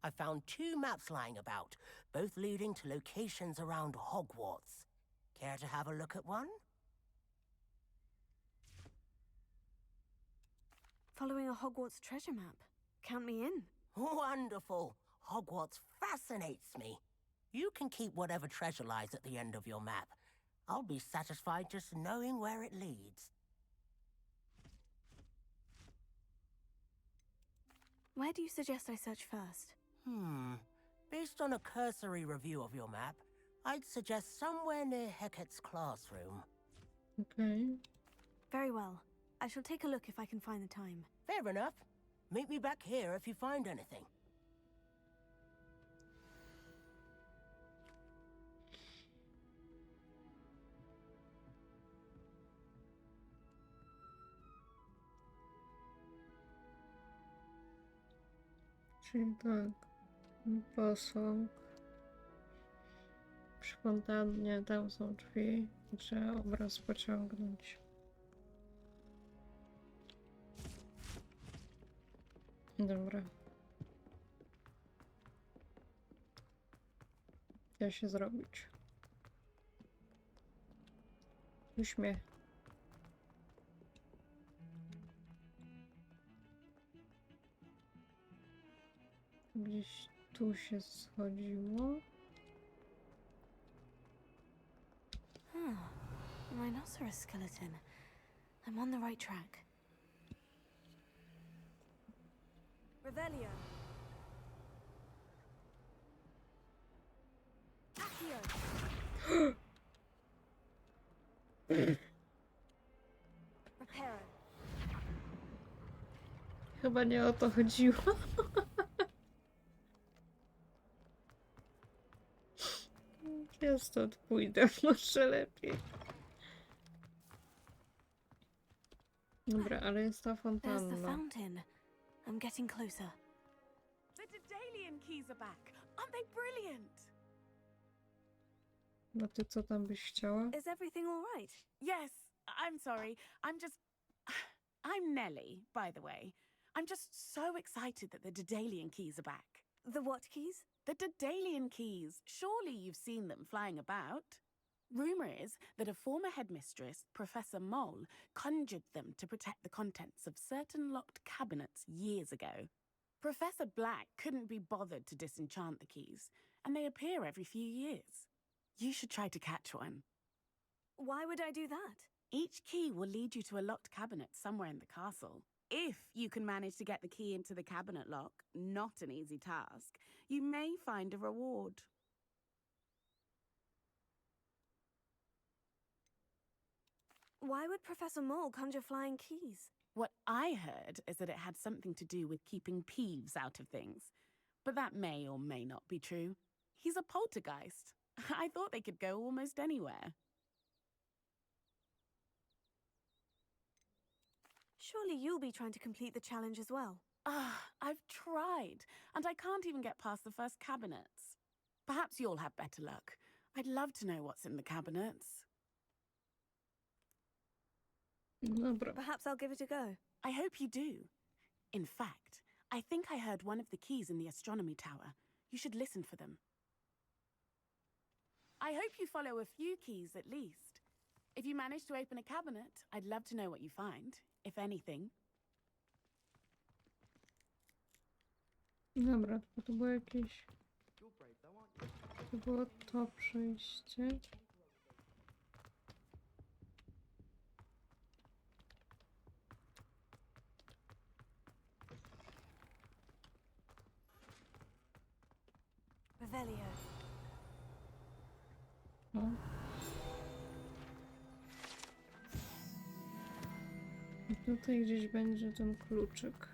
I found 2 maps lying about, both leading to locations around Hogwarts. Care to have a look at one? Following a Hogwarts treasure map. Count me in. Wonderful. Hogwarts fascinates me. You can keep whatever treasure lies at the end of your map. I'll be satisfied just knowing where it leads. Where do you suggest I search first? Based on a cursory review of your map, I'd suggest somewhere near Hecat's classroom. Okay. Very well. I shall take a look if I can find the time. Fair enough. Meet me back here if you find anything. Czyli tak. Posąg. Przy fontannie, tam są drzwi. Trzeba obraz pociągnąć. Dobra. Da się zrobić. Uśmiech. Gdzieś tu się schodziło. Rhinoceros skeleton. I'm on the right track. Revelio. Accio. Reparo. Chyba nie o to chodziło. Ja stąd pójdę, może lepiej. Dobra, ale jest ta There's the fontanna. fountain. I'm getting closer. The Daedalian keys are back. Aren't they brilliant? No ty co tam byś chciała? Is everything all right? Yes, I'm sorry. I'm Nellie, by the way. I'm just so excited that the Daedalian keys are back. The what keys? The Daedalian keys. Surely you've seen them flying about. Rumour is that a former headmistress, Professor Mole, conjured them to protect the contents of certain locked cabinets years ago. Professor Black couldn't be bothered to disenchant the keys, and they appear every few years. You should try to catch one. Why would I do that? Each key will lead you to a locked cabinet somewhere in the castle. If you can manage to get the key into the cabinet lock, not an easy task, you may find a reward. Why would Professor Mole conjure flying keys? What I heard is that it had something to do with keeping Peeves out of things. But that may or may not be true. He's a poltergeist. I thought they could go almost anywhere. Surely you'll be trying to complete the challenge as well. I've tried, and I can't even get past the first cabinets. Perhaps you'll have better luck. I'd love to know what's in the cabinets. Dobra. Perhaps I'll give it a go. I hope you do. In fact, I think I heard one of the keys in the astronomy tower. You should listen for them. I hope you follow a few keys at least. If you manage to open a cabinet, I'd love to know what you find, if anything. Dobra, tylko to było jakieś... To było to przejście. Revelio. O. I tutaj gdzieś będzie ten kluczyk.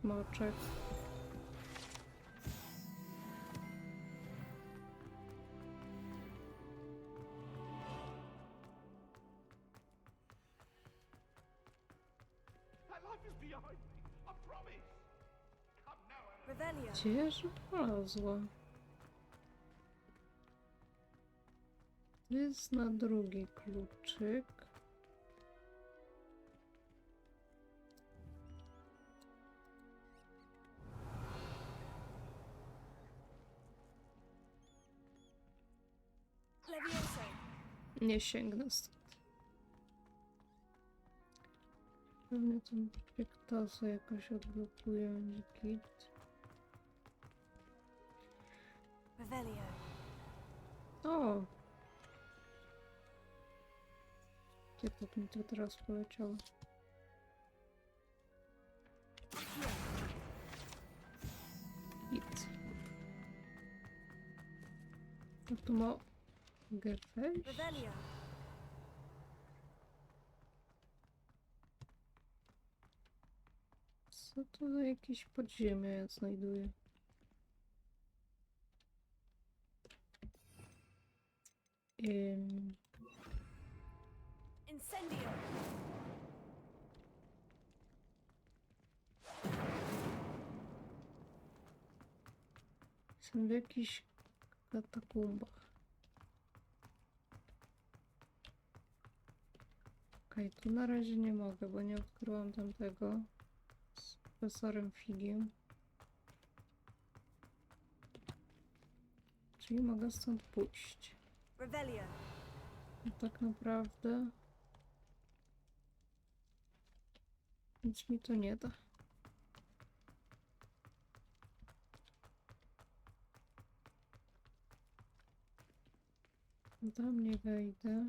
Moczek. Revelio. Gdzież wlazła? To jest na drugi kluczyk. Levioso. Nie sięgnę stąd. Pewnie tą piektasę jakoś odblokuję, będzie git. Revelio. O! Kiedy mi to teraz poleciało? Git. No tu mogę wejść? Revelio. Co to za jakieś podziemia ja znajduję? Incendio. Jestem w jakichś katakumbach. Okej, tu na razie nie mogę, bo nie odkryłam tamtego z profesorem Figiem. Czyli mogę stąd pójść. Revelio. No tak naprawdę nic mi to nie da. Tam nie wejdę.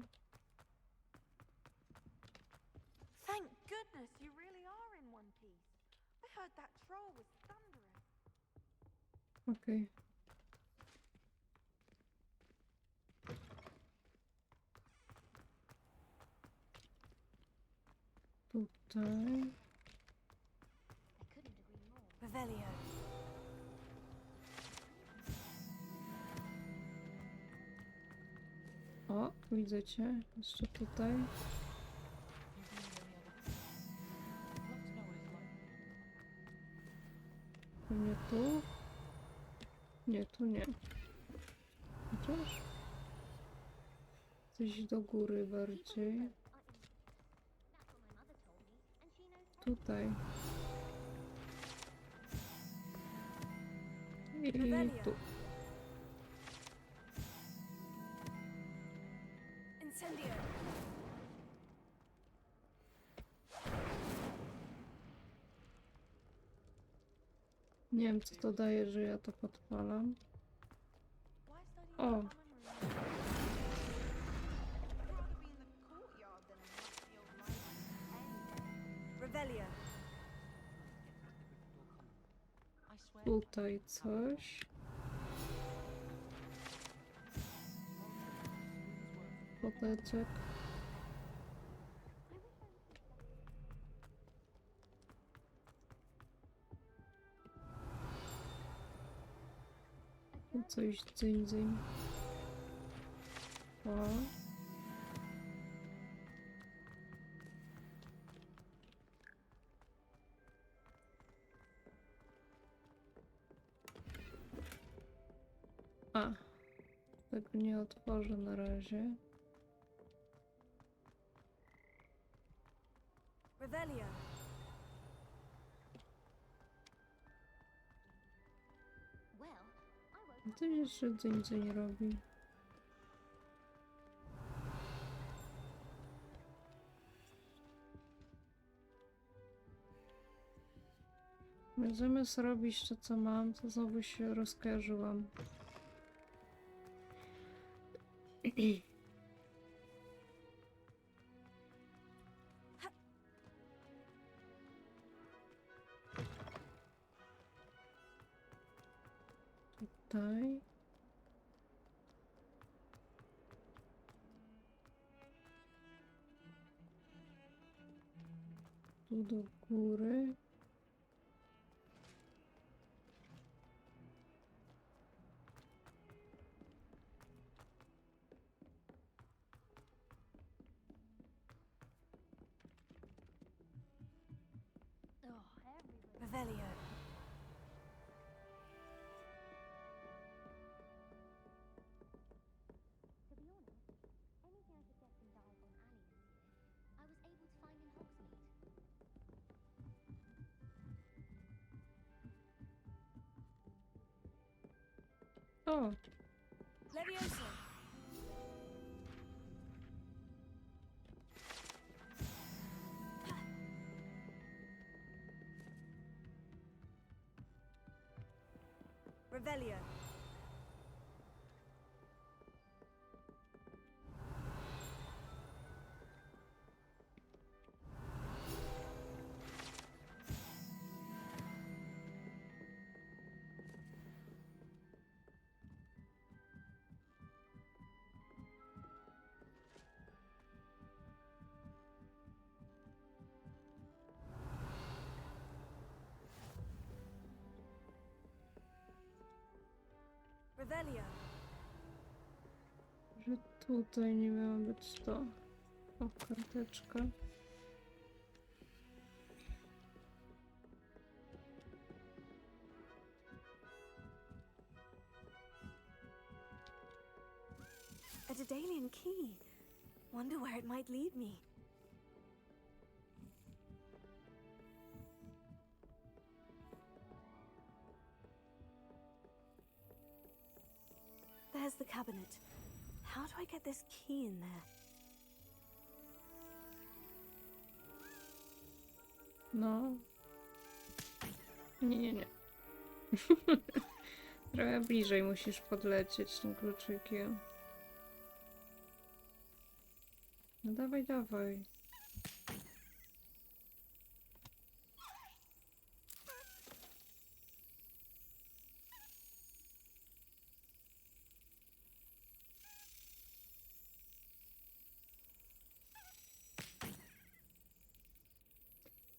Thank goodness you really are in one piece. I heard that troll was thundering. Okej. Tutaj. Revelio. O, widzę cię. Jeszcze tutaj. Nie tu? Nie, tu nie. Chociaż? Coś do góry bardziej. Tutaj. I tu. Incendio. Nie wiem, co to daje, że ja to podpalam. O! Revelio. Tutaj coś. Poteczek. Tu coś dzyń. O. A. Tego nie otworzę na razie. Revelio. Co jeszcze dzyń robi? Zamiast robić to, co mam, to znowu się rozkojarzyłam. Tutaj. Tu do góry. Revelio. O! Levioso. Revelio. Revelio. Że tutaj nie miało być to. O, karteczka. A Daedalian key. Wonder where it might lead me. There's the cabinet. How do I get this key in there? No. Nie. Trochę bliżej musisz podlecieć tym kluczykiem. No dawaj.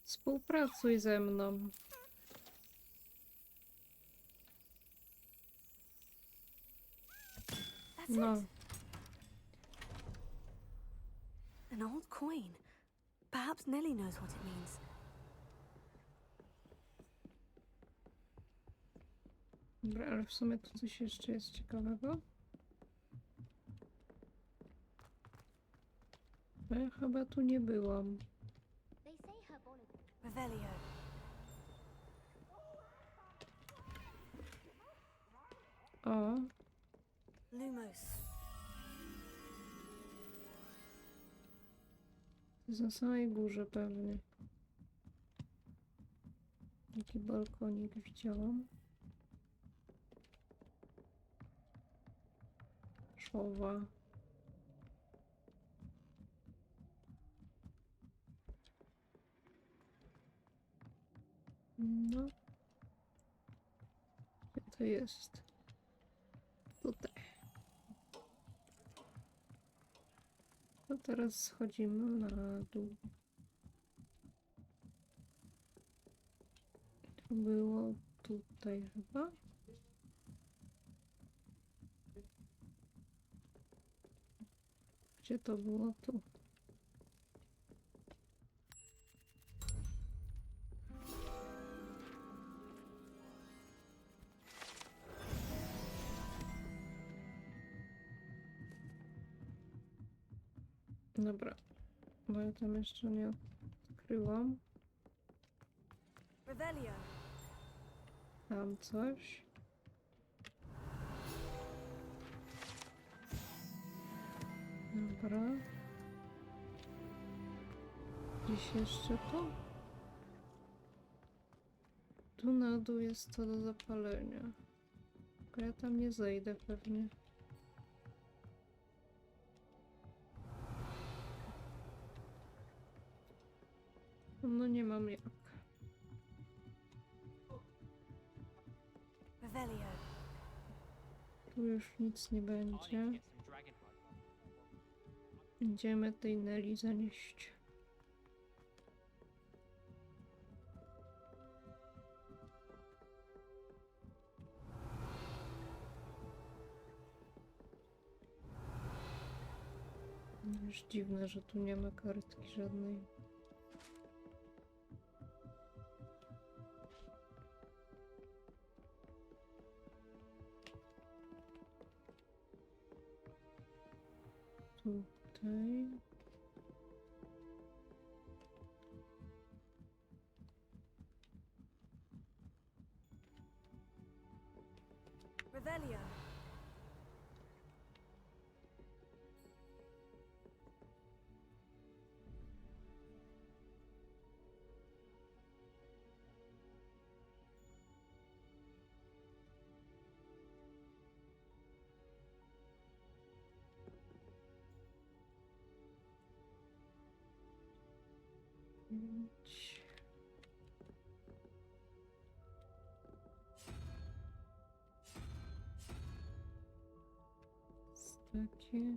Współpracuj ze mną. No. An old coin. Perhaps Nellie knows what it means. Dobra, ale w sumie tu coś jeszcze jest ciekawego. Bo ja chyba tu nie byłam. Revelio. O, Lumos. to jest na samej górze pewnie. Taki balkonik widziałam. Szowa. No. Gdzie to jest? Tutaj. To teraz schodzimy na dół. To było tutaj chyba. Gdzie to było? Tu. Dobra, bo ja tam jeszcze nie odkryłam. Revelio. Tam coś. Dobra. Gdzieś jeszcze to? Tu na dół jest to do zapalenia. Tylko ja tam nie zejdę pewnie. No nie mam jak. Revelio. Tu już nic nie będzie. Idziemy tej Neli zanieść. Już dziwne, że tu nie ma kartki żadnej. Tutaj. Revelio. Takie.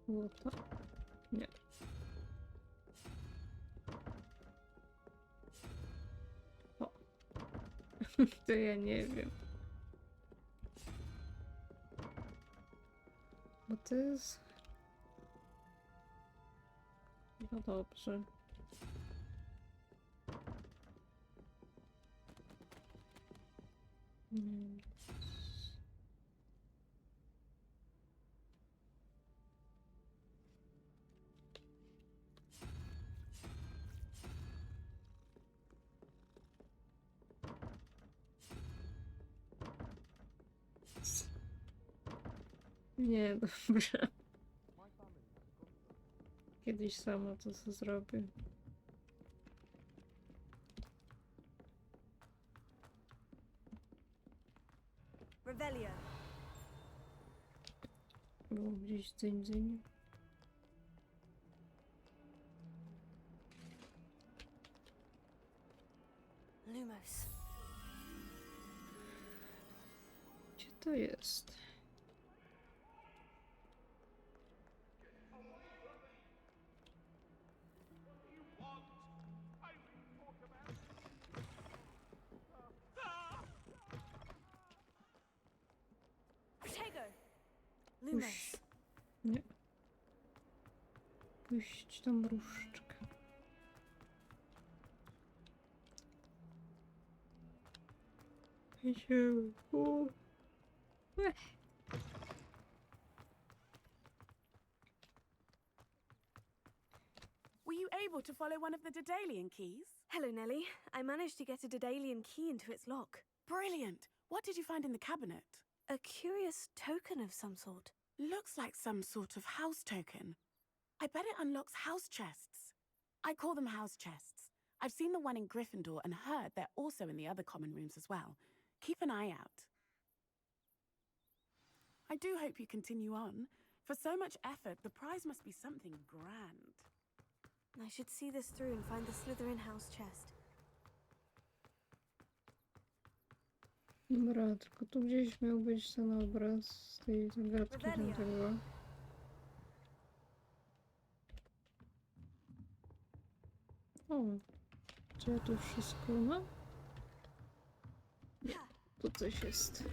Było to? Nie. O. To ja nie wiem. Bo to jest... No dobrze. Nie. Nie, dobrze. Kiedyś sama to co zrobię. Revelio. Było gdzieś dzyń. Lumos. Gdzie to jest? Protego. Lumos. Puść. Nie. Puść tą różdżkę. Idziemy. Were you able to follow one of the Daedalian keys? Hello, Nellie. I managed to get a Daedalian key into its lock. Brilliant. What did you find in the cabinet? A curious token of some sort. Looks like some sort of house token. I bet it unlocks house chests. I call them house chests. I've seen the one in Gryffindor and heard they're also in the other common rooms as well. Keep an eye out. I do hope you continue on. For so much effort, the prize must be something grand. I should see this through and find the Slytherin house chest. Dobra, tylko tu gdzieś miał być ten obraz z tej zagadki tamtego. O, czy ja tu wszystko mam? Nie, tu coś jest.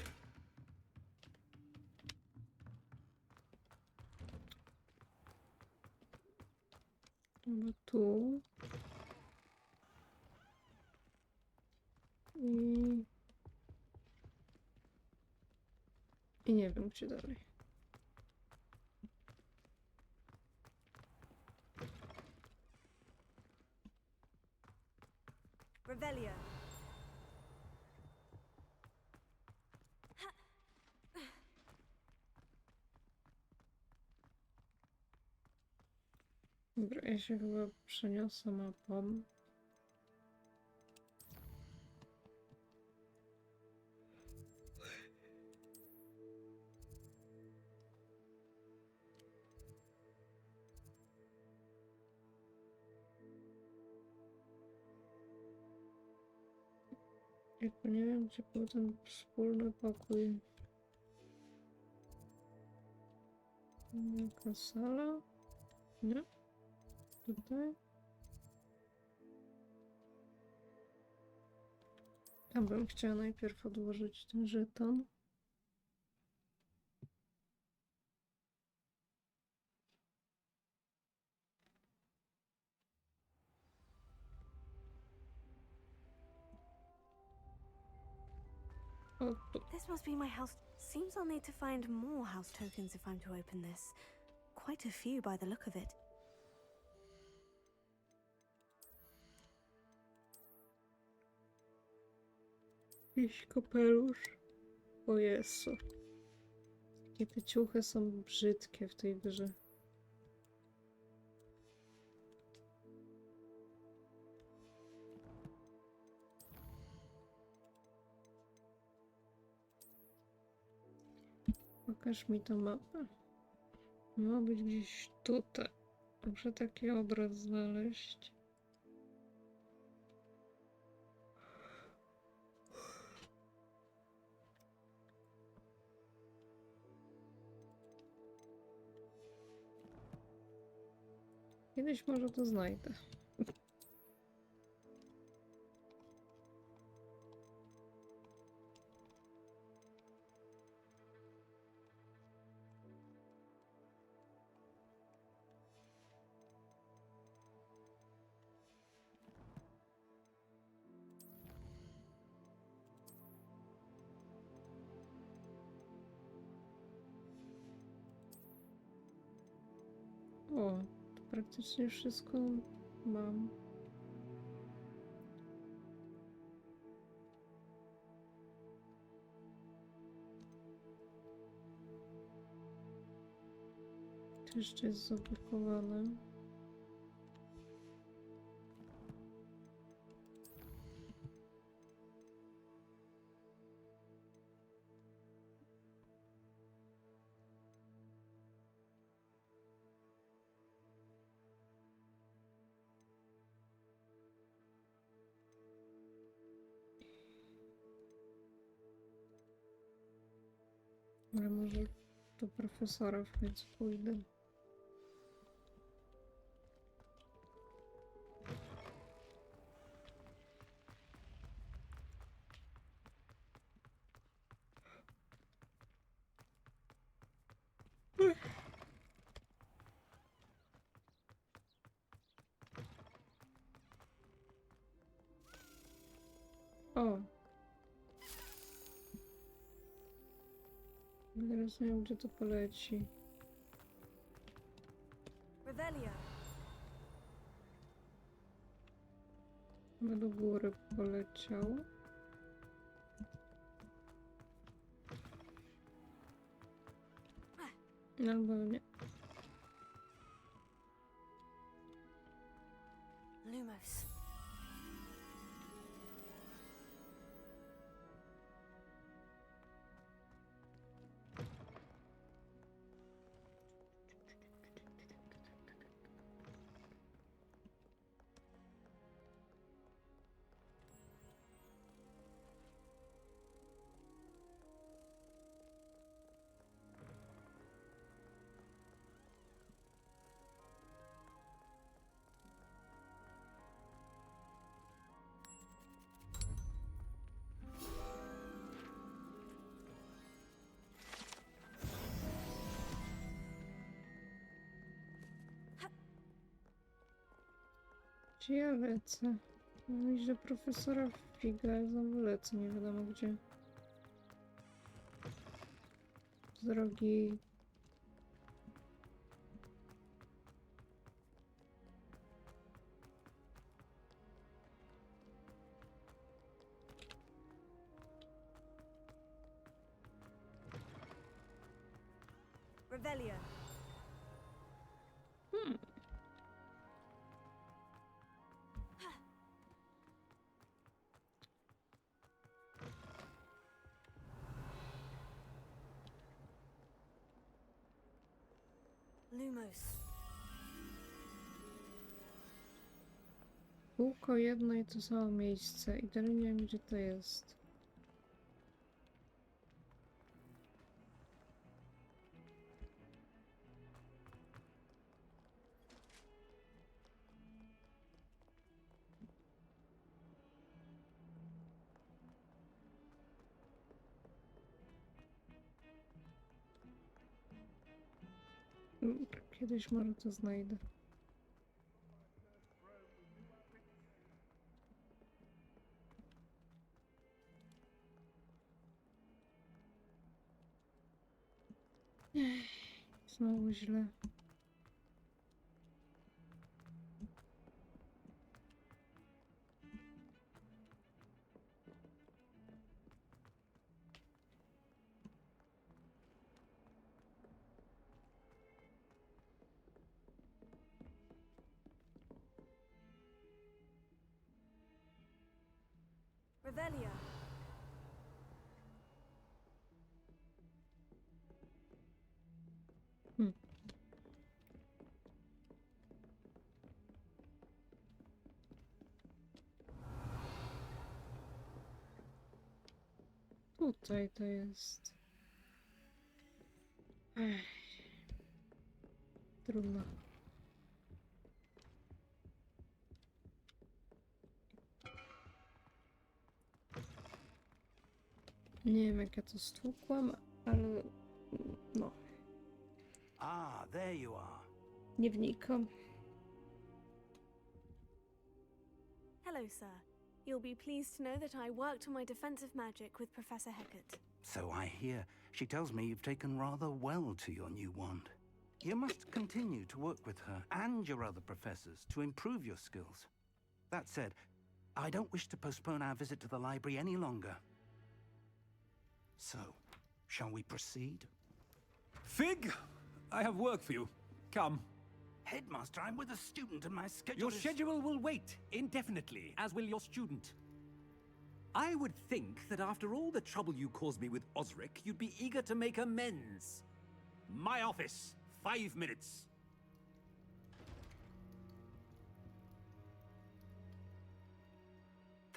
Chyba tu. I nie wiem, gdzie dalej. Revelio. Dobra, ja się chyba przeniosę mapą. Tylko nie wiem, gdzie był ten wspólny pokój. Jaka sala? Nie? Tutaj? Ja bym chciała najpierw odłożyć ten żeton. O, tu. This must be my house. Seems I'll need to find more house tokens if I'm to open this. Quite a few by the look of it. Jakiś kapelusz. O Jezu. Jakie te ciuchy są brzydkie w tej grze. Pokaż mi tą mapę. Ma być gdzieś tutaj. Muszę taki obraz znaleźć. Kiedyś może to znajdę. O, to praktycznie wszystko mam. To jeszcze jest zablokowane. Ale może do profesora w końcu pójdę. O! Teraz nie wiem, gdzie to poleci. Revelio. Chyba do góry poleciał. Albo nie. Lumos. Gdzie ja lecę? Mówisz, że profesora Figa, ja znowu lecę, nie wiadomo gdzie. Z drogi. Revelio. Lumos. Kółko jedno i to samo miejsce i dalej nie wiem, gdzie to jest. Kiedyś może to znajdę. Znowu źle. Revelio. Tutaj to jest. Trudno. Nie wiem, jak ja to stłukłam, ale no, Ah, there you are. nie wnikam. Hello, sir. You'll be pleased to know that I worked on my defensive magic with Professor Hecat. So I hear. She tells me you've taken rather well to your new wand. You must continue to work with her and your other professors to improve your skills. That said, I don't wish to postpone our visit to the library any longer. So, shall we proceed? Fig, I have work for you. Come. Headmaster, I'm with a student and my schedule Your is... schedule will wait indefinitely, as will your student. I would think that after all the trouble you caused me with Osric, you'd be eager to make amends. My office, 5 minutes.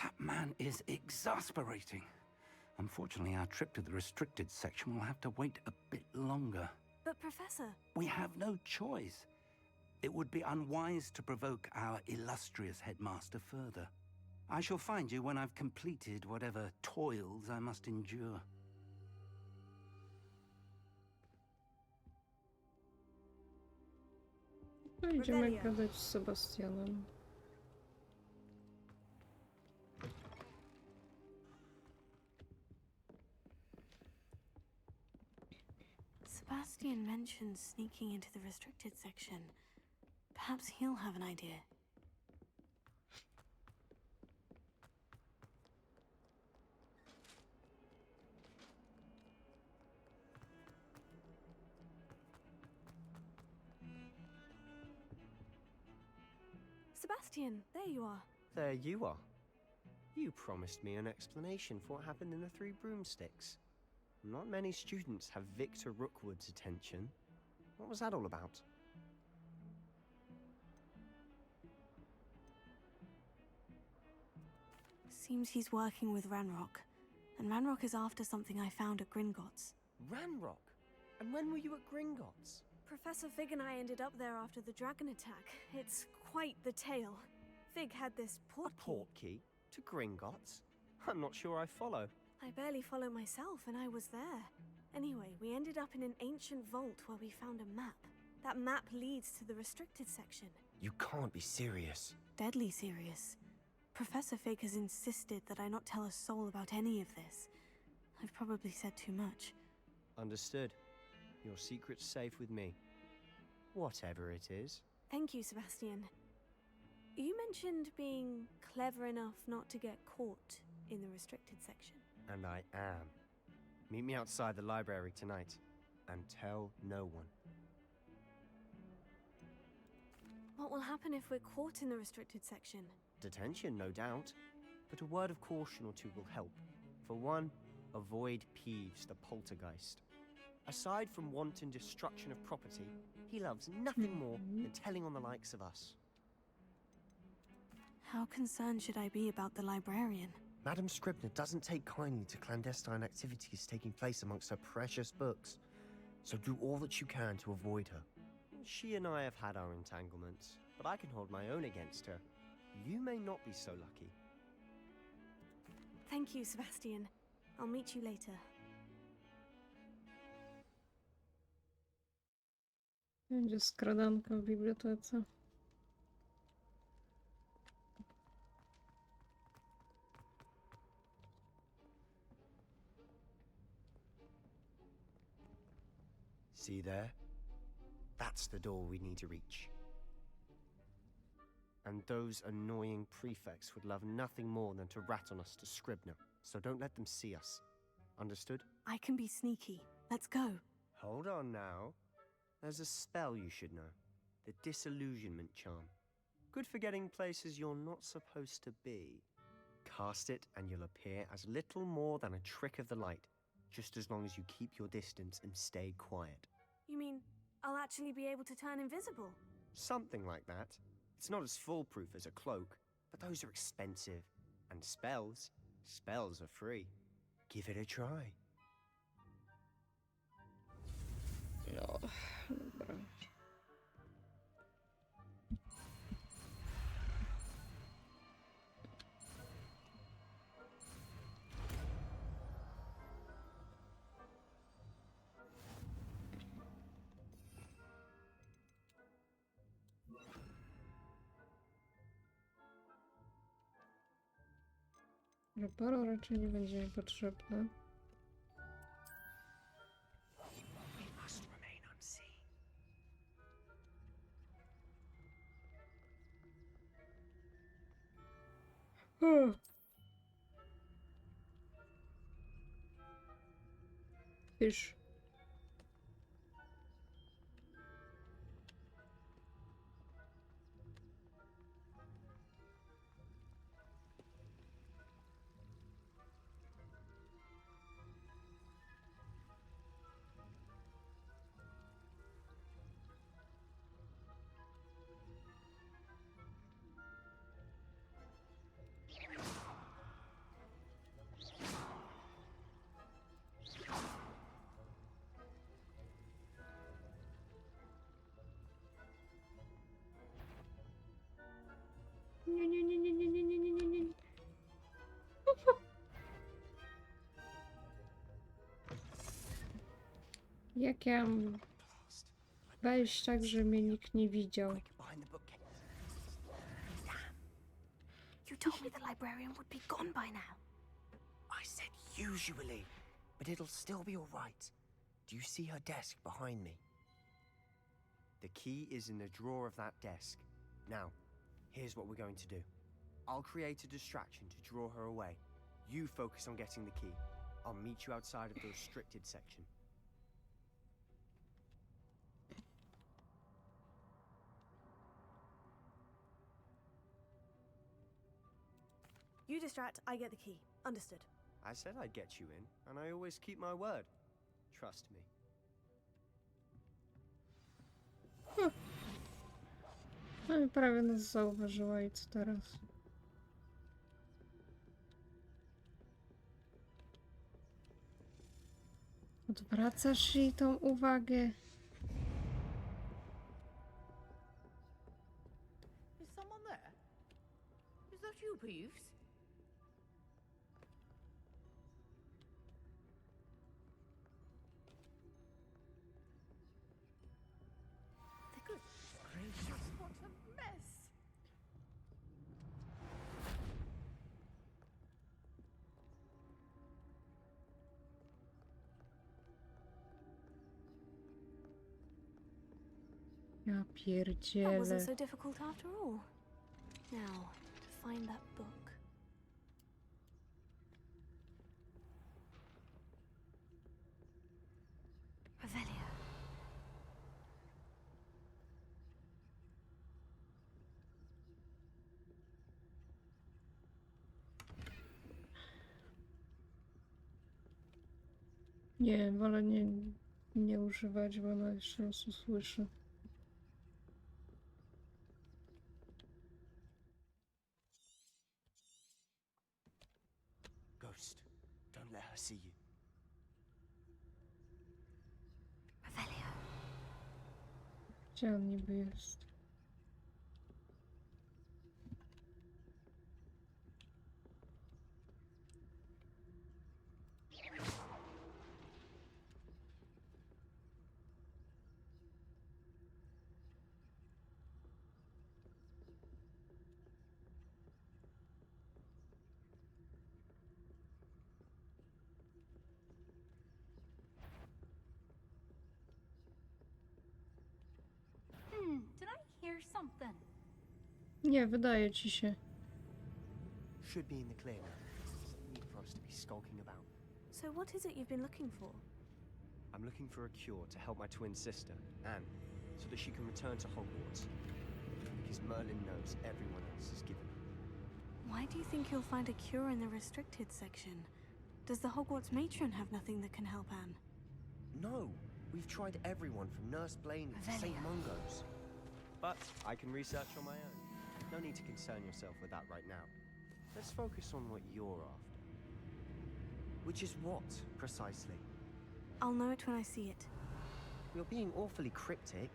That man is exasperating. Unfortunately, our trip to the restricted section will have to wait a bit longer. But, Professor... We have no choice. It would be unwise to provoke our illustrious headmaster further. I shall find you when I've completed whatever toils I must endure. No, idziemy gadać z Sebastianem. Sebastian mentioned sneaking into the restricted section. Perhaps he'll have an idea. Sebastian, there you are. There you are. You promised me an explanation for what happened in the Three Broomsticks. Not many students have Victor Rookwood's attention. What was that all about? Seems he's working with Ranrock. And Ranrock is after something I found at Gringotts. Ranrock? And when were you at Gringotts? Professor Fig and I ended up there after the dragon attack. It's quite the tale. Fig had this port A port key? To Gringotts? I'm not sure I follow. I barely follow myself, and I was there. Anyway, we ended up in an ancient vault where we found a map. That map leads to the restricted section. You can't be serious. Deadly serious. Professor Fig has insisted that I not tell a soul about any of this. I've probably said too much. Understood. Your secret's safe with me. Whatever it is. Thank you, Sebastian. You mentioned being clever enough not to get caught in the restricted section. And I am. Meet me outside the library tonight. And tell no one. What will happen if we're caught in the restricted section? Detention, no doubt. But a word of caution or two will help. For one, avoid Peeves, the poltergeist. Aside from wanton destruction of property, he loves nothing more than telling on the likes of us. How concerned should I be about the librarian? Madame Scribner doesn't take kindly to clandestine activities taking place amongst her precious books, so do all that you can to avoid her. She and I have had our entanglements, but I can hold my own against her. You may not be so lucky. Thank you, Sebastian. I'll meet you later. Będzie skradanka w bibliotece. See there? That's the door we need to reach. And those annoying prefects would love nothing more than to rat on us to Scribner, so don't let them see us. Understood? I can be sneaky. Let's go. Hold on now. There's a spell you should know. The Disillusionment Charm. Good for getting places you're not supposed to be. Cast it and you'll appear as little more than a trick of the light, just as long as you keep your distance and stay quiet. You mean I'll actually be able to turn invisible? Something like that. It's not as foolproof as a cloak, but those are expensive. And spells are free. Give it a try. Ja, dobra. Reparo raczej nie będzie mi potrzebne. Fish. Nie. Jak ja mam wejść tak, że mnie nikt nie widział? You told me the librarian would be gone by now. I said usually, but it'll still be all right. Do you see her desk behind me? The key is in the drawer of that desk. Now, here's what we're going to do. I'll create a distraction to draw her away. You focus on getting the key. I'll meet you outside of the restricted section. You distract, I get the key. Understood. I said I'd get you in, and I always keep my word. Trust me. No i prawie nas zauważyła i co teraz? Odwracasz jej tą uwagę. Is someone there? Is that you, Peeves? Goodness gracious, what a mess! Ja That pierdzielę. wasn't so difficult after all. Now, to find that book. Revelio. Nie, wolę nie używać, bo ona jeszcze raz usłyszy. Ghost, don't let her see you. Revelio. Gdzie on niby jest? Did I hear something? Nie, wydaje ci się. Should be in the clear now. No need for us to be skulking about. So what is it you've been looking for? I'm looking for a cure to help my twin sister, Anne, so that she can return to Hogwarts. Because Merlin knows everyone else is given her. Why do you think you'll find a cure in the restricted section? Does the Hogwarts matron have nothing that can help Anne? No! We've tried everyone from Nurse Blaine to St. Mungo's. But I can research on my own. No need to concern yourself with that right now. Let's focus on what you're after. Which is what, precisely? I'll know it when I see it. You're being awfully cryptic.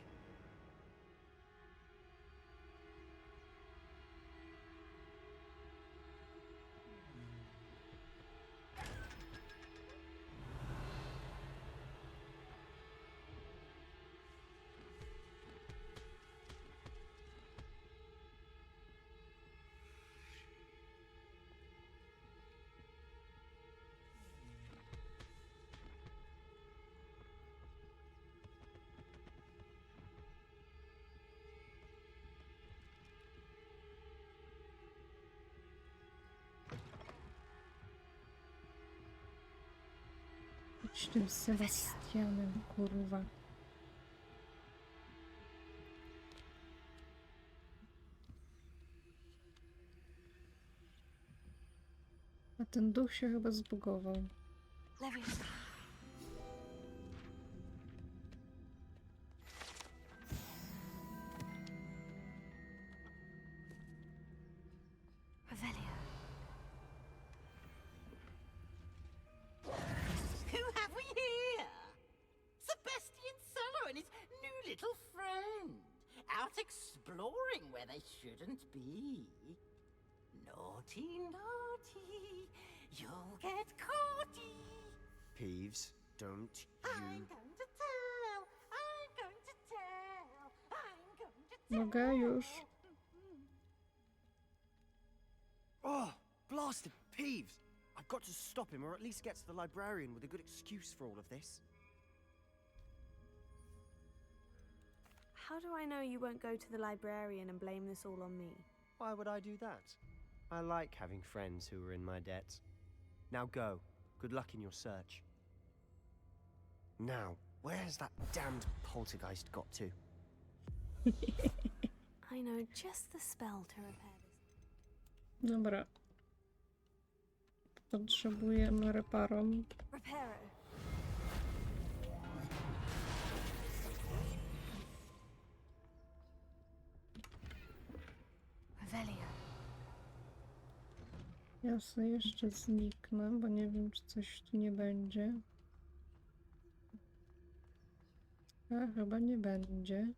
Chodź tym Sebastianem, kurwa. A ten duch się chyba zbugował. Leviosa. Revelio. Who have we here? Sebastian Cello and his new little friend. Out exploring where they shouldn't be. Naughty, naughty. You'll get caughty. Peeves, don't I'm you... going to tell. I'm going to tell. I'm going to tell. Mogę już? Oh, blasted Peeves! I've got to stop him, or at least get to the librarian with a good excuse for all of this. how do I know you won't go to the librarian and blame this all on me? Why would I do that? I like having friends who are in my debt. Now go. Good luck in your search. Now, where's that damned poltergeist got to? I know just the spell to repair this. Dobra. Potrzebujemy reparom. Reparo. Revelio. Ja sobie jeszcze zniknę, bo nie wiem, czy coś tu nie będzie. A chyba nie będzie.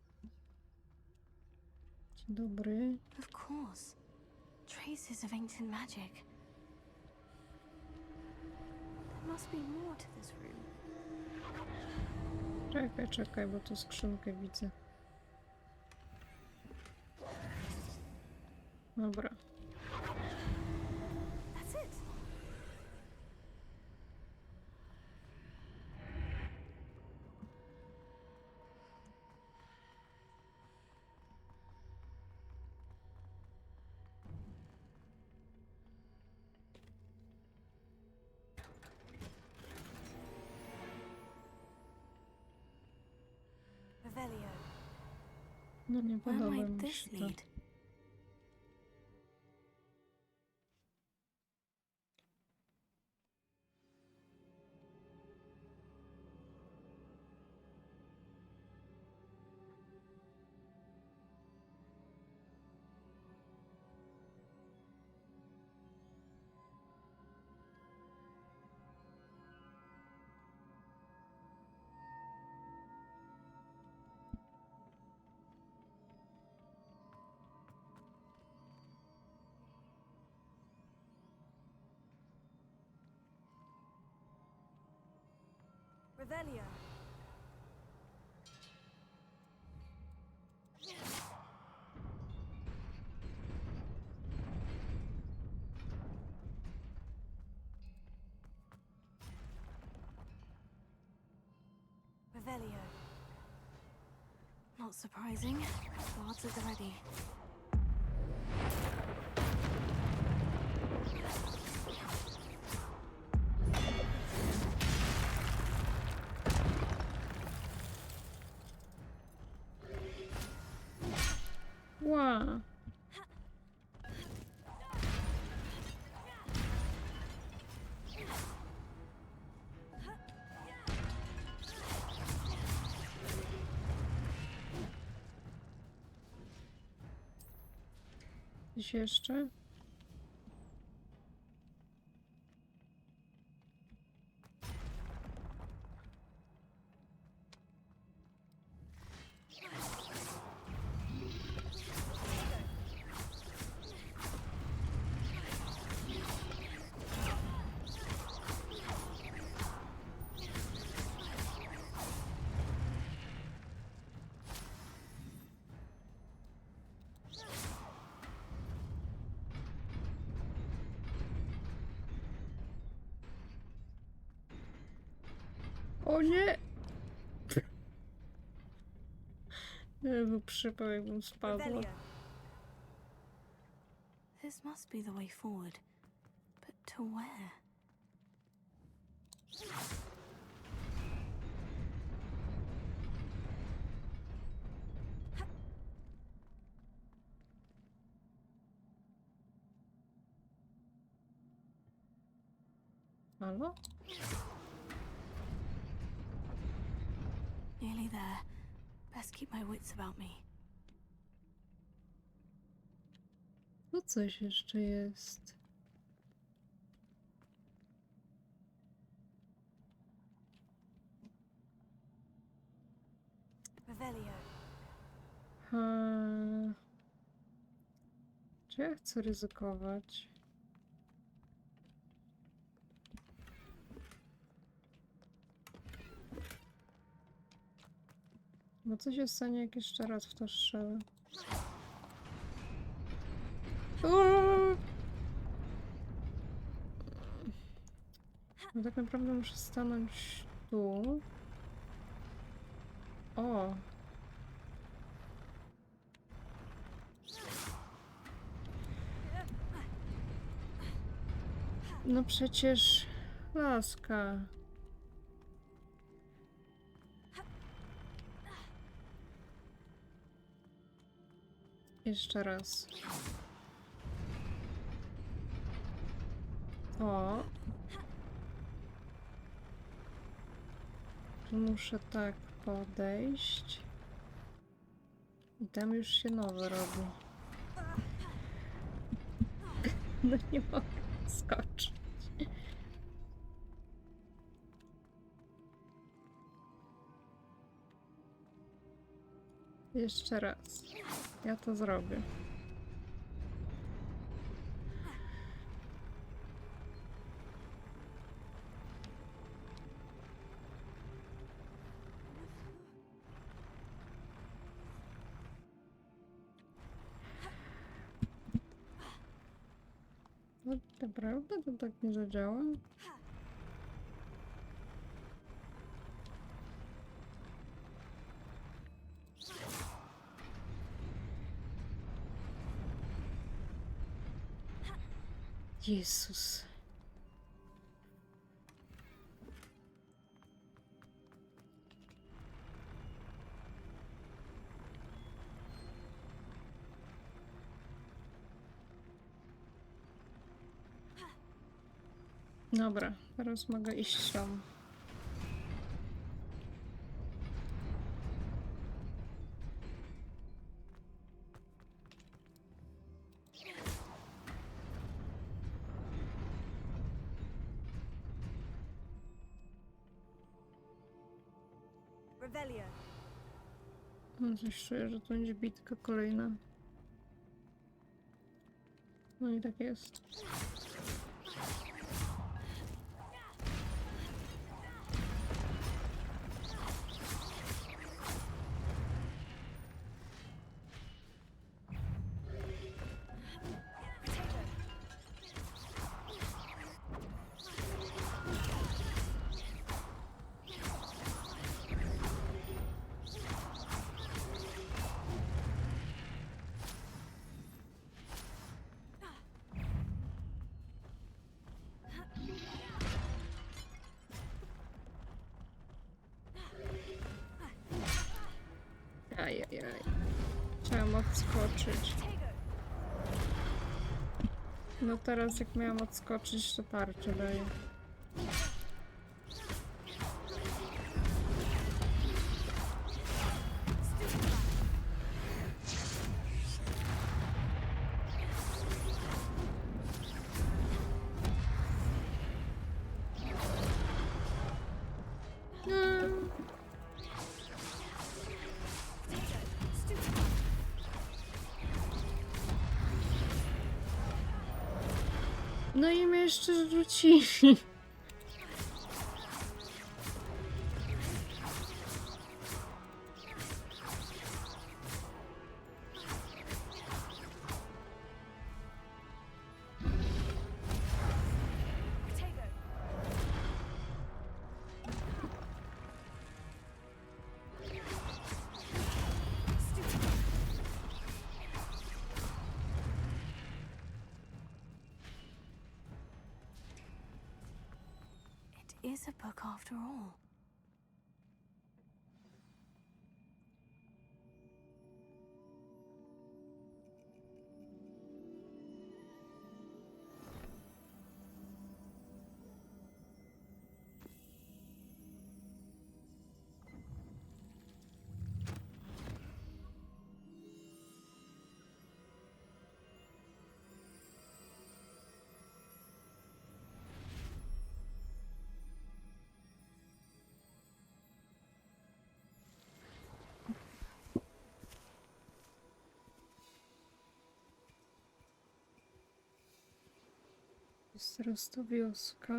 Dzień dobry. Of course. Traces of ancient magic. There must be more to this room. Czekaj, bo tu skrzynkę widzę. Dobra. That's it. Revelio. No nie Where podoba might mi this się to. lead? Revelio. Revelio. Not surprising. Guards at the ready. Ła! Gdzieś jeszcze? O nie! Nie, był przypał, jakbym spadła. Revelio. This must be the way forward. But to where? Halo? Nearly there. Best keep my wits about me. Tu coś jeszcze jest. Revelio. Czy ja chcę ryzykować? Bo co się stanie, jak jeszcze raz w to strzelę? Uuu! No tak naprawdę muszę stanąć tu. O! No przecież... Laska. Jeszcze raz. O. Tu muszę tak podejść. I tam już się nowe robi. No nie mogę skoczyć. Jeszcze raz. Ja to zrobię. No naprawdę to tak nie zadziała? Jezus. Dobra, teraz mogę iść tam. Revelio. No, coś czuję, że to będzie bitka kolejna. No i tak jest. Ajajaj. Chciałam odskoczyć. No teraz jak miałam odskoczyć, to tarczę daje. No i mnie jeszcze rzucili. Is a book after all. Jest teraz to wioska.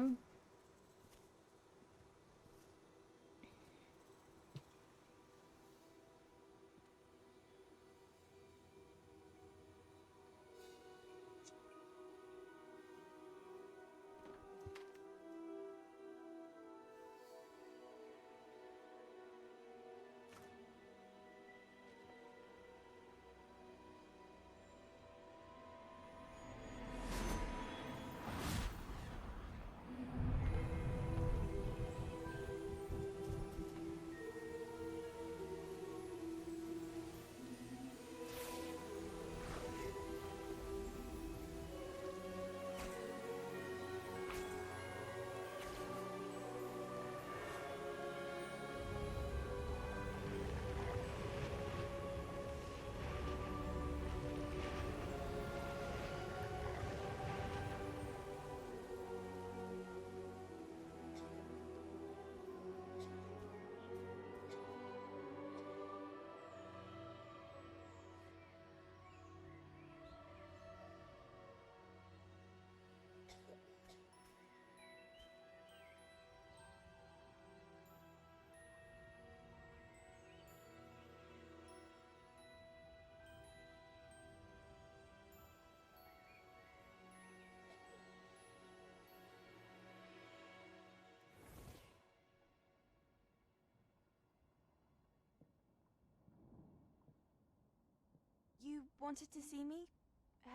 wanted to see me?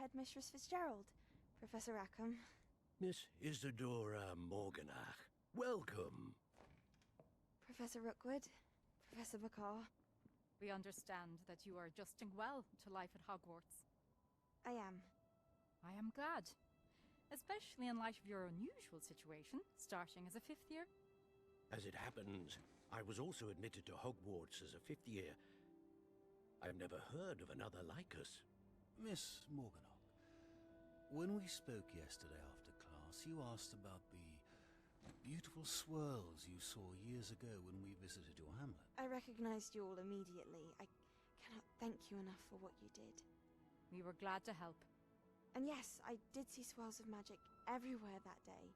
Headmistress Fitzgerald, Professor Rackham. Miss Isadora Morganach, welcome. Professor Rookwood, Professor Bakar. We understand that you are adjusting well to life at Hogwarts. I am. I am glad. Especially in light of your unusual situation, starting as a 5th year. As it happens, I was also admitted to Hogwarts as a 5th year. I've never heard of another like us. Miss Morganock, when we spoke yesterday after class, you asked about the beautiful swirls you saw years ago when we visited your hamlet. I recognized you all immediately. I cannot thank you enough for what you did. We were glad to help. And yes, I did see swirls of magic everywhere that day.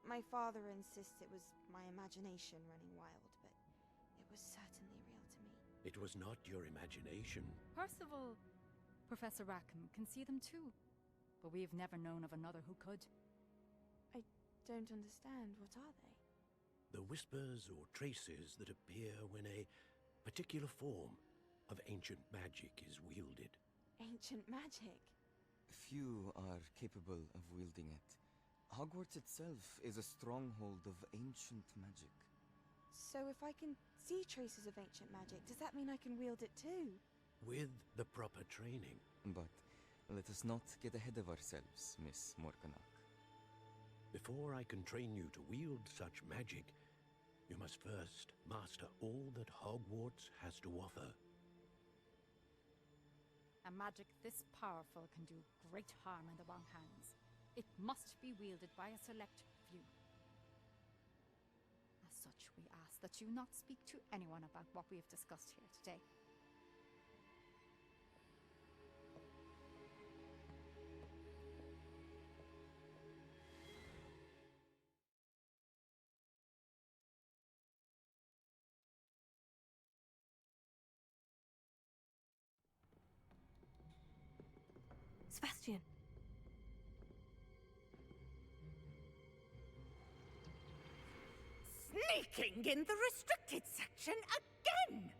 My father insists it was my imagination running wild, but it was certainly real to me. It was not your imagination. Percival, Professor Rackham can see them too. But we've never known of another who could. I don't understand. What are they? The whispers or traces that appear when a particular form of ancient magic is wielded. Ancient magic? Few are capable of wielding it. Hogwarts itself is a stronghold of ancient magic. So if I can see traces of ancient magic, does that mean I can wield it too? With the proper training. But let us not get ahead of ourselves, Miss Morganock. Before I can train you to wield such magic, you must first master all that Hogwarts has to offer. A magic this powerful can do great harm in the wrong hands. It must be wielded by a select few. As such, we ask that you not speak to anyone about what we have discussed here today. Sebastian. Sneaking in the restricted section again!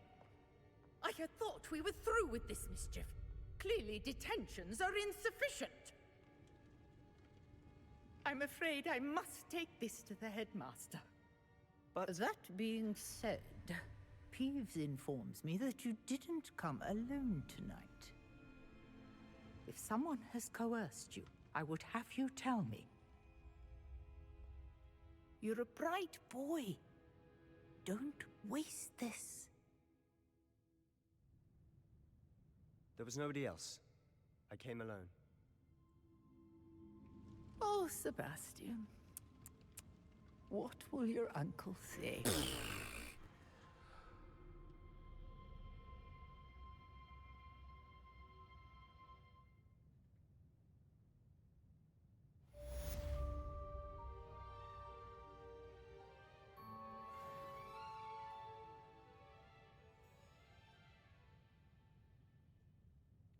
I had thought we were through with this mischief. Clearly detentions are insufficient. I'm afraid I must take this to the headmaster. But that being said, Peeves informs me that you didn't come alone tonight. If someone has coerced you, I would have you tell me. You're a bright boy. Don't waste this. There was nobody else. I came alone. Oh, Sebastian. What will your uncle say?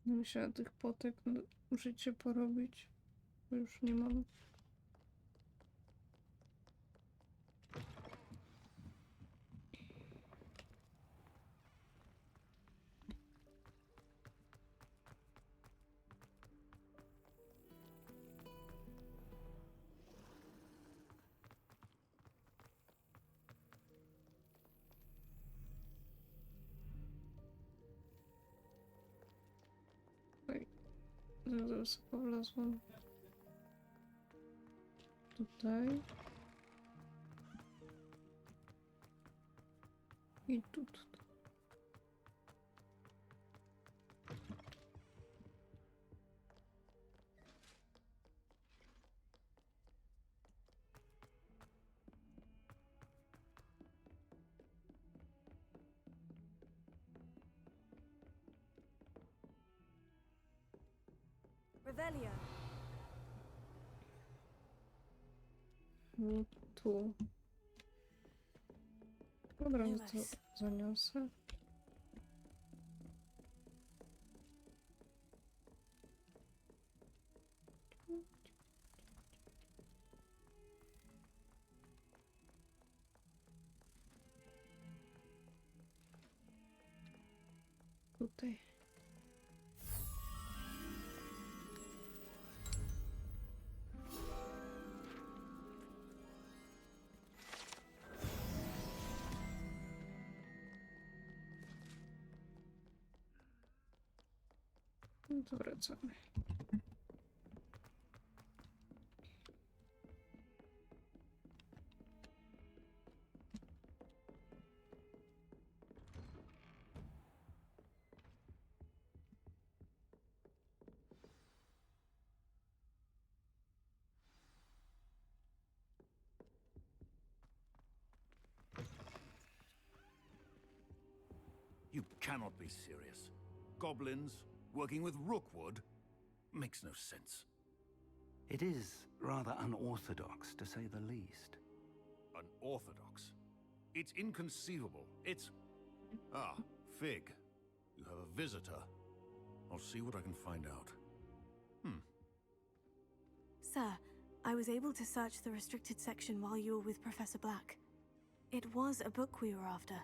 Musiała tych potek życie porobić. Bo już nie mam. Zaraz powlazłam. Tutaj. I tu. Revelio. No tu. Od razu to zaniosę. Tutaj. No to wracamy. You cannot be serious. Goblins working with Rookwood makes no sense. It is rather unorthodox, to say the least. Unorthodox? It's inconceivable. It's... Ah, Fig. You have a visitor. I'll see what I can find out. Sir, I was able to search the restricted section while you were with Professor Black. It was a book we were after.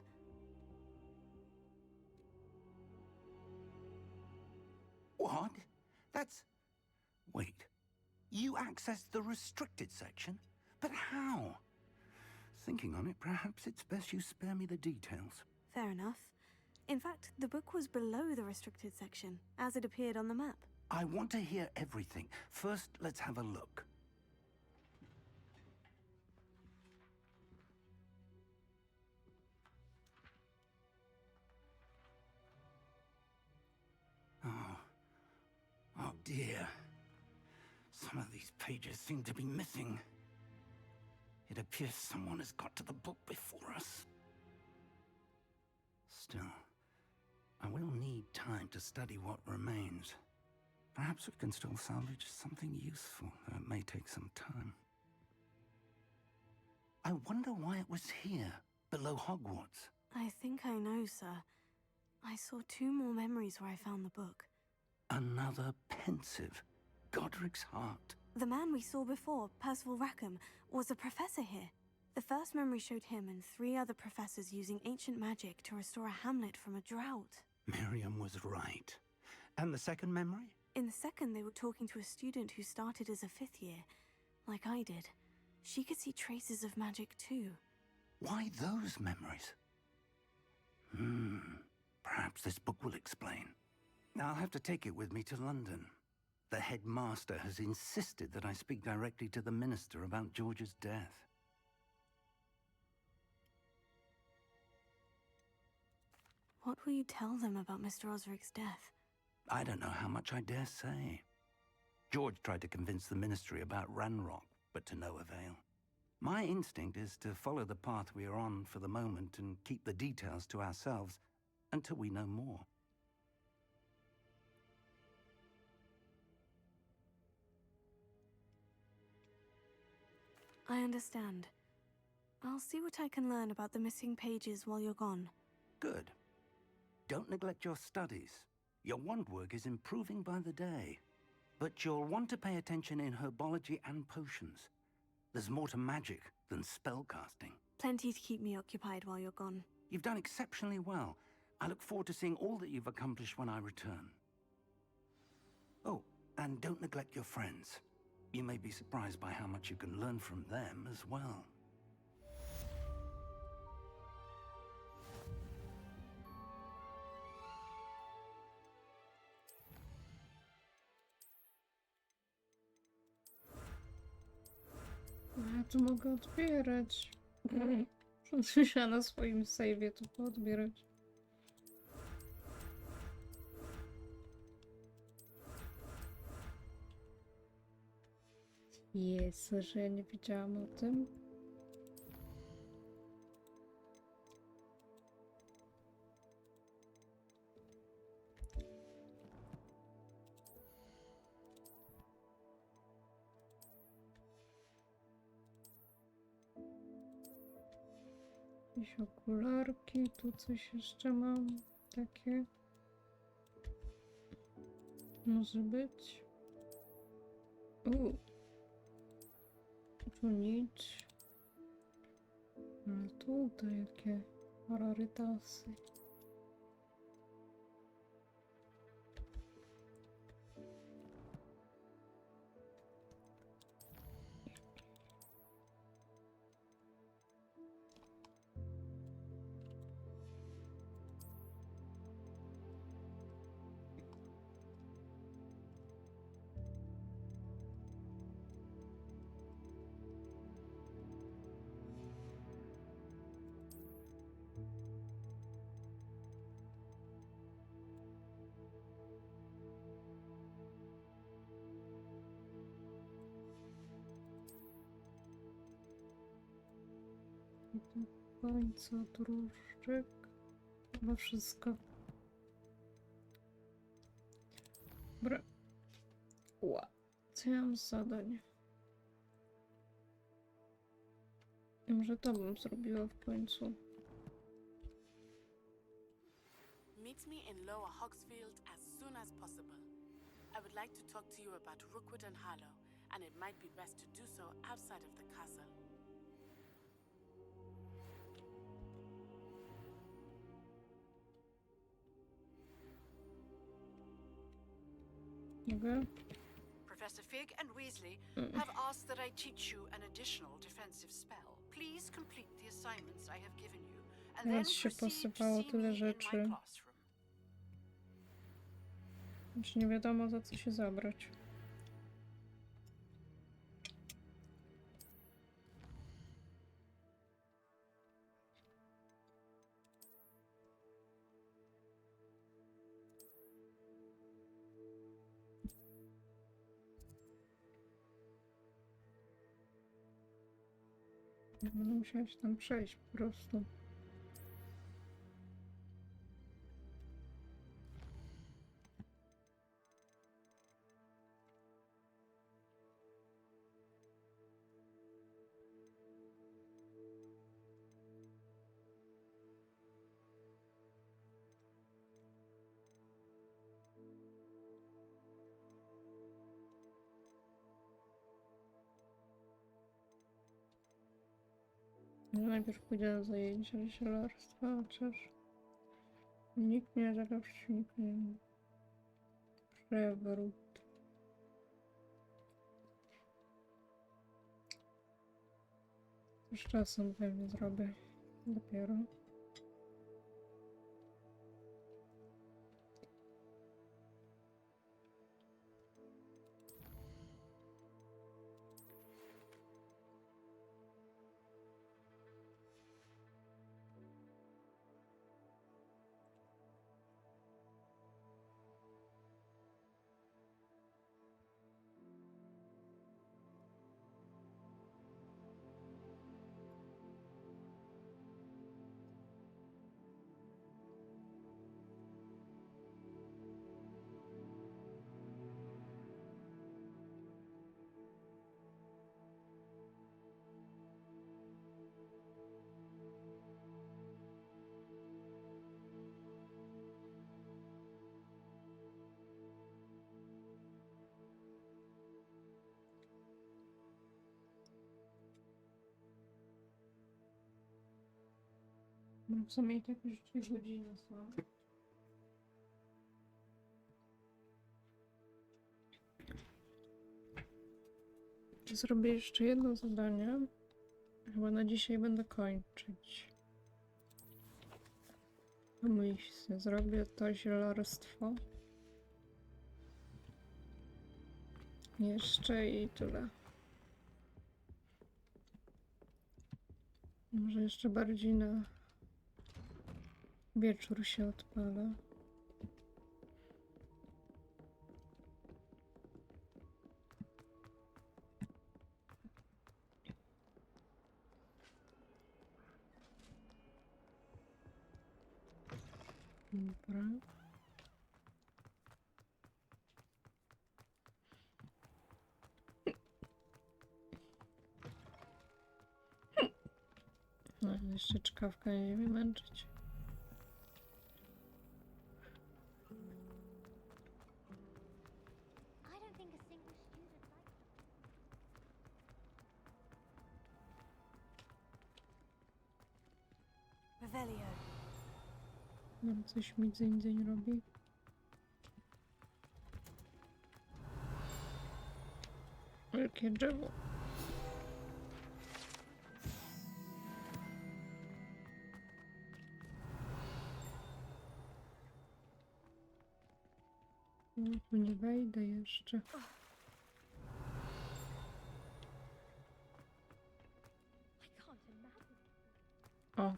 What? That's... Wait. You accessed the restricted section? But how? Thinking on it, perhaps it's best you spare me the details. Fair enough. In fact, the book was below the restricted section, as it appeared on the map. I want to hear everything. First, let's have a look. Oh dear. Some of these pages seem to be missing. It appears someone has got to the book before us. Still, I will need time to study what remains. Perhaps we can still salvage something useful, though it may take some time. I wonder why it was here, below Hogwarts. I think I know, sir. I saw 2 more memories where I found the book. Another pensive. Godric's heart. The man we saw before, Percival Rackham, was a professor here. The first memory showed him and 3 other professors using ancient magic to restore a hamlet from a drought. Miriam was right. And the second memory? In the second, they were talking to a student who started as a 5th year, like I did. She could see traces of magic too. Why those memories? Perhaps this book will explain. I'll have to take it with me to London. The headmaster has insisted that I speak directly to the minister about George's death. What will you tell them about Mr. Osric's death? I don't know how much I dare say. George tried to convince the ministry about Ranrock, but to no avail. My instinct is to follow the path we are on for the moment and keep the details to ourselves until we know more. I understand. I'll see what I can learn about the missing pages while you're gone. Good. Don't neglect your studies. Your wand work is improving by the day. But you'll want to pay attention in herbology and potions. There's more to magic than spellcasting. Plenty to keep me occupied while you're gone. You've done exceptionally well. I look forward to seeing all that you've accomplished when I return. Oh, and don't neglect your friends. You may be surprised by how much you can learn from them as well. Ja tu mogę otwierać. Musiała na swoim save'ie to poodbierać. Jezu, że ja nie wiedziałam o tym. Jakieś okularki, tu coś jeszcze mam takie. Może być. Tu nic. Ale tutaj jakie rarytasy. końca, dróżczyk. Chyba wszystko. Dobra. Ła. Co ja mam z zadań? Może to bym zrobiła w końcu. Meet me in Lower Hogsfield as soon as possible. I would like to talk to you about Rookwood and Harlow, and it might be best to do so outside of the castle. Mogę? Professor Fig and Weasley have asked that I teach you an additional defensive spell. Please complete the assignments I have given you, and then Teraz się proceed to posypało see me tyle in my rzeczy. classroom. Już nie wiadomo, za co się zabrać. Będę musiała się tam przejść po prostu. Najpierw pójdę na zajęcia zielarstwa, chociaż nikt nie zagrał przeciwnika. Przewrót. Z czasem pewnie zrobię. Dopiero. No w sumie i tak już 2 godziny są. Zrobię jeszcze jedno zadanie. Chyba na dzisiaj będę kończyć. Myślę, zrobię to zielarstwo. Jeszcze i tyle. Może jeszcze bardziej na wieczór się odpala. Dobra. No, jeszcze czkawka nie mnie męczyć. Revelio. Mam coś mi dzień robi. Wielkie drzewo. No, tu nie wejdę jeszcze. O.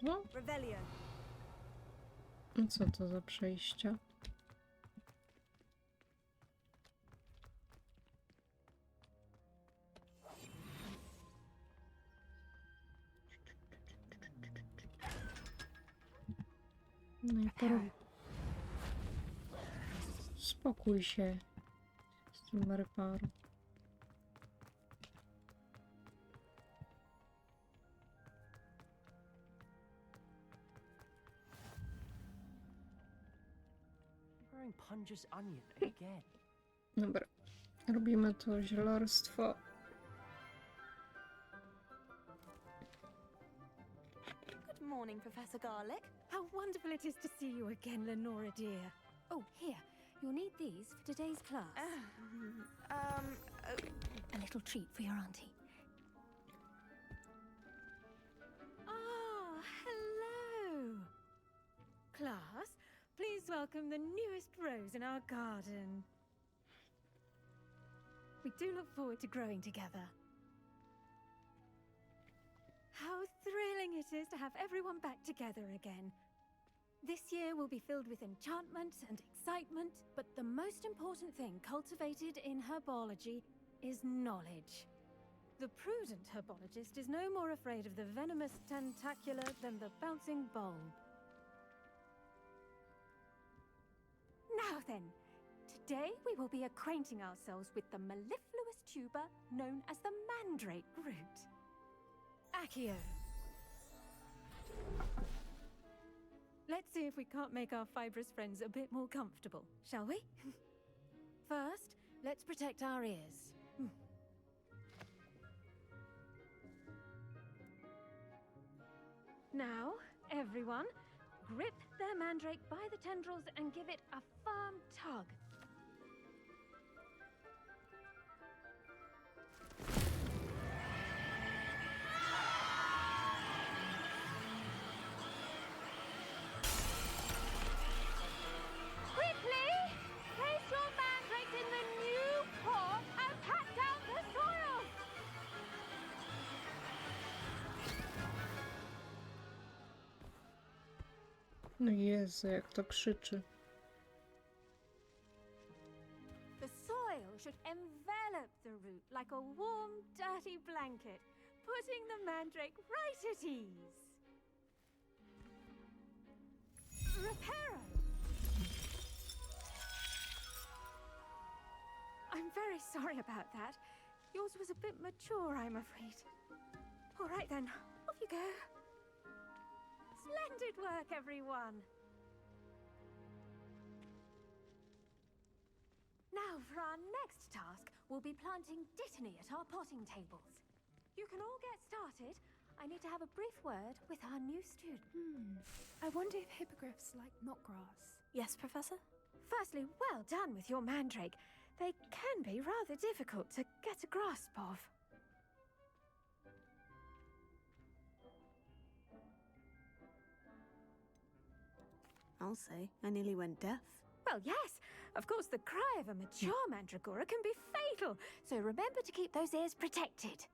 No. I co to za przejścia? No i spokój się z tym Maryparu. Wearing Punja's onion again. Dobra, robimy to zielarstwo. Good morning, Professor Garlick. How wonderful it is to see you again, Lenora dear. Oh, here. You'll need these for today's class. A little treat for your auntie. Ah, hello. Class, please welcome the newest rose in our garden. We do look forward to growing together. How thrilling it is to have everyone back together again. This year will be filled with enchantment and excitement, but the most important thing cultivated in herbology is knowledge. The prudent herbologist is no more afraid of the venomous tentacula than the bouncing bulb. Now then, today we will be acquainting ourselves with the mellifluous tuber known as the mandrake root. Accio. Let's see if we can't make our fibrous friends a bit more comfortable, shall we? First, let's protect our ears. Now, everyone, grip their mandrake by the tendrils and give it a firm tug. Quickly! Place your mandrakes in the new pot and pat down the soil! No Jezu, jak to krzyczy. The soil should envelop the root like a warm, dirty blanket, putting the mandrake right at ease. Reparo! I'm very sorry about that. Yours was a bit mature, I'm afraid. All right then, off you go. Splendid work, everyone! Now, for our next task, we'll be planting dittany at our potting tables. You can all get started. I need to have a brief word with our new student. I wonder if hippogriffs like knotgrass. Yes, Professor? Firstly, well done with your mandrake. They can be rather difficult to get a grasp of. I'll say, I nearly went deaf. Well, yes. Of course, the cry of a mature mandragora can be fatal, so remember to keep those ears protected.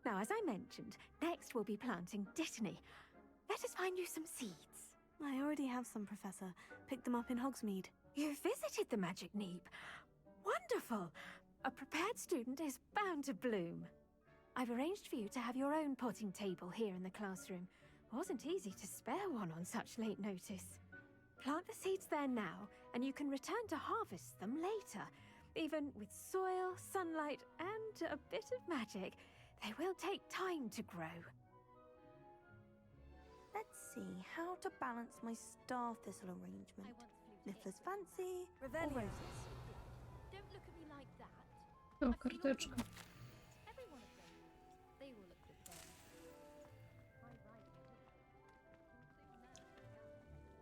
Now, as I mentioned, next we'll be planting dittany. Let us find you some seeds. I already have some, Professor. Picked them up in Hogsmeade. You visited the Magic Neep. Wonderful! A prepared student is bound to bloom. I've arranged for you to have your own potting table here in the classroom. Wasn't easy to spare one on such late notice. Plant the seeds there now, and you can return to harvest them later. Even with soil, sunlight, and a bit of magic, they will take time to grow. Let's see how to balance my star thistle arrangement. Niffler's fancy, or roses. Don't look at me like that. O, karteczka. Every one of them. They will look good then.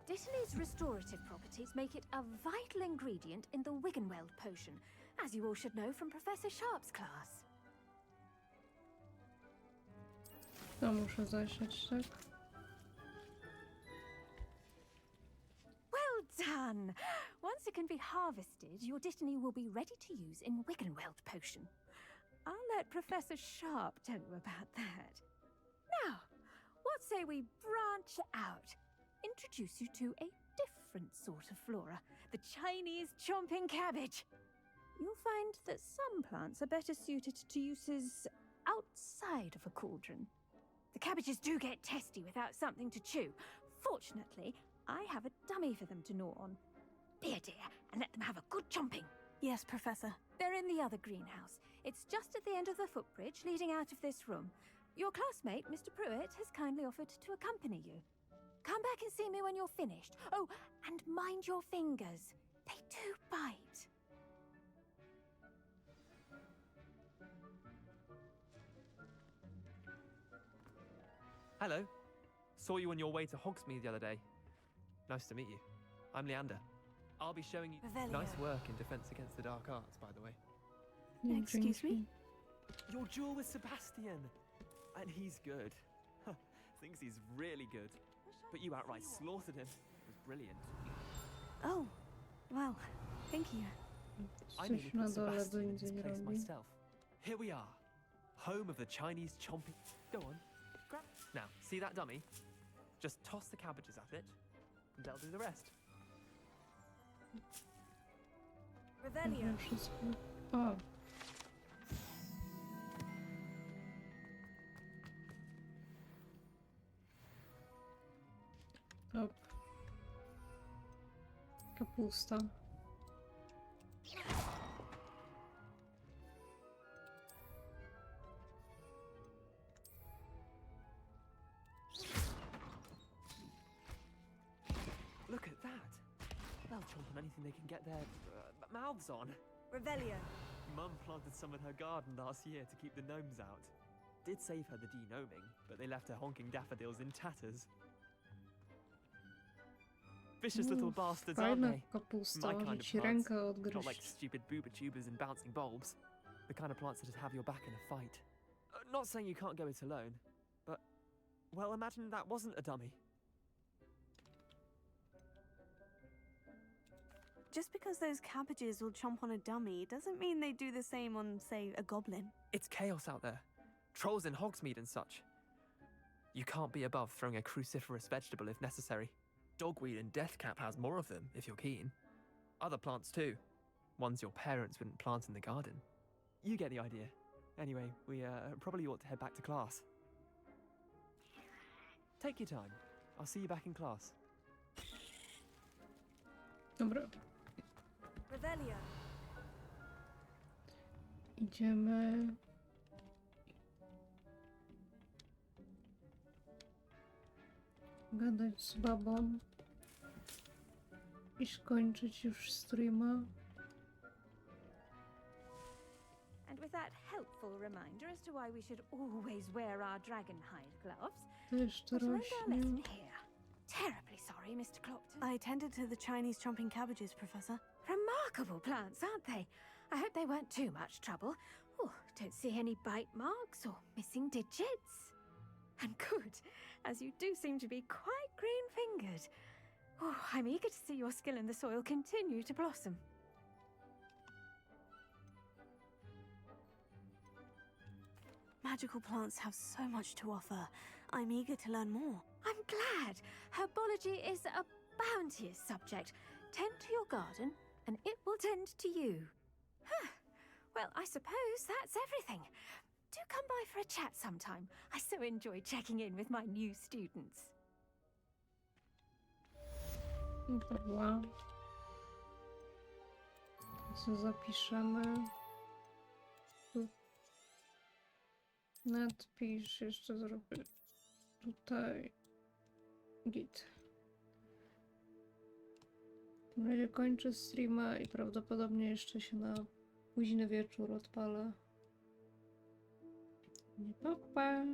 Dittany's restorative properties make it a vital ingredient in the Wiggenweld potion, as you all should know from Professor Sharp's class. To muszę zasiać, tak? Well done! Once it can be harvested, your dittany will be ready to use in Wiggenweld potion. I'll let Professor Sharp tell you about that. Now, what say we branch out? Introduce you to a different sort of flora, the Chinese chomping cabbage. You'll find that some plants are better suited to uses outside of a cauldron. The cabbages do get testy without something to chew. Fortunately, I have a dummy for them to gnaw on. There, dear, and let them have a good chomping. Yes, Professor. They're in the other greenhouse. It's just at the end of the footbridge leading out of this room. Your classmate, Mr. Pruitt, has kindly offered to accompany you. Come back and see me when you're finished. Oh, and mind your fingers. They do bite. Hello. Saw you on your way to Hogsmeade the other day. Nice to meet you. I'm Leander. I'll be showing you nice work in Defense Against the Dark Arts, by the way. Excuse me? Your duel with Sebastian! And he's good. Thinks he's really good. But you outright slaughtered him. It was brilliant. Oh, well, thank you. I nearly put Sebastian in his place myself. Here we are. Home of the Chinese chomping... Go on. Grab. Now, see that dummy? Just toss the cabbages at it, and they'll do the rest. Revelio. O. Top. Kapusta. Look at that. They'll chomp on anything they can get their mouths on. Revelio. Mum planted some in her garden last year to keep the gnomes out. Did save her the de-gnoming, but they left her honking daffodils in tatters. Vicious little bastards, aren't Fajna they? kapusta, My może kind of ci plants. rękę Not odgryźć. like stupid booba tubers and bouncing bulbs. The kind of plants that just have your back in a fight. Not saying you can't go it alone, but, well, imagine that wasn't a dummy. Just because those cabbages will chomp on a dummy doesn't mean they do the same on, say, a goblin. It's chaos out there. Trolls in Hogsmeade and such. You can't be above throwing a cruciferous vegetable if necessary. Dogweed and deathcap has more of them, if you're keen. Other plants too. Ones your parents wouldn't plant in the garden. You get the idea. Anyway, we probably ought to head back to class. Take your time. I'll see you back in class. Dobra. Revelio. Idziemy. Gadać z babą. I skończyć już streama. And with that helpful reminder as to why we should always wear our dragonhide gloves, Też to we'll end our lesson rośnie. here. Terribly sorry, Mr. Clopton. I tended to the Chinese chomping cabbages, Professor. Remarkable plants, aren't they? I hope they weren't too much trouble. Oh, don't see any bite marks or missing digits. And good, as you do seem to be quite green-fingered. Oh, I'm eager to see your skill in the soil continue to blossom. Magical plants have so much to offer. I'm eager to learn more. I'm glad. Herbology is a bounteous subject. Tend to your garden, and it will tend to you. Huh. Well, I suppose that's everything. Do come by for a chat sometime. I so enjoy checking in with my new students. Dobra. Co zapiszemy? Tu. Nadpisz, jeszcze zrobię tutaj. Git. W takim razie kończę streama i prawdopodobnie jeszcze się na późny wieczór odpalę. Nie, pa, pa.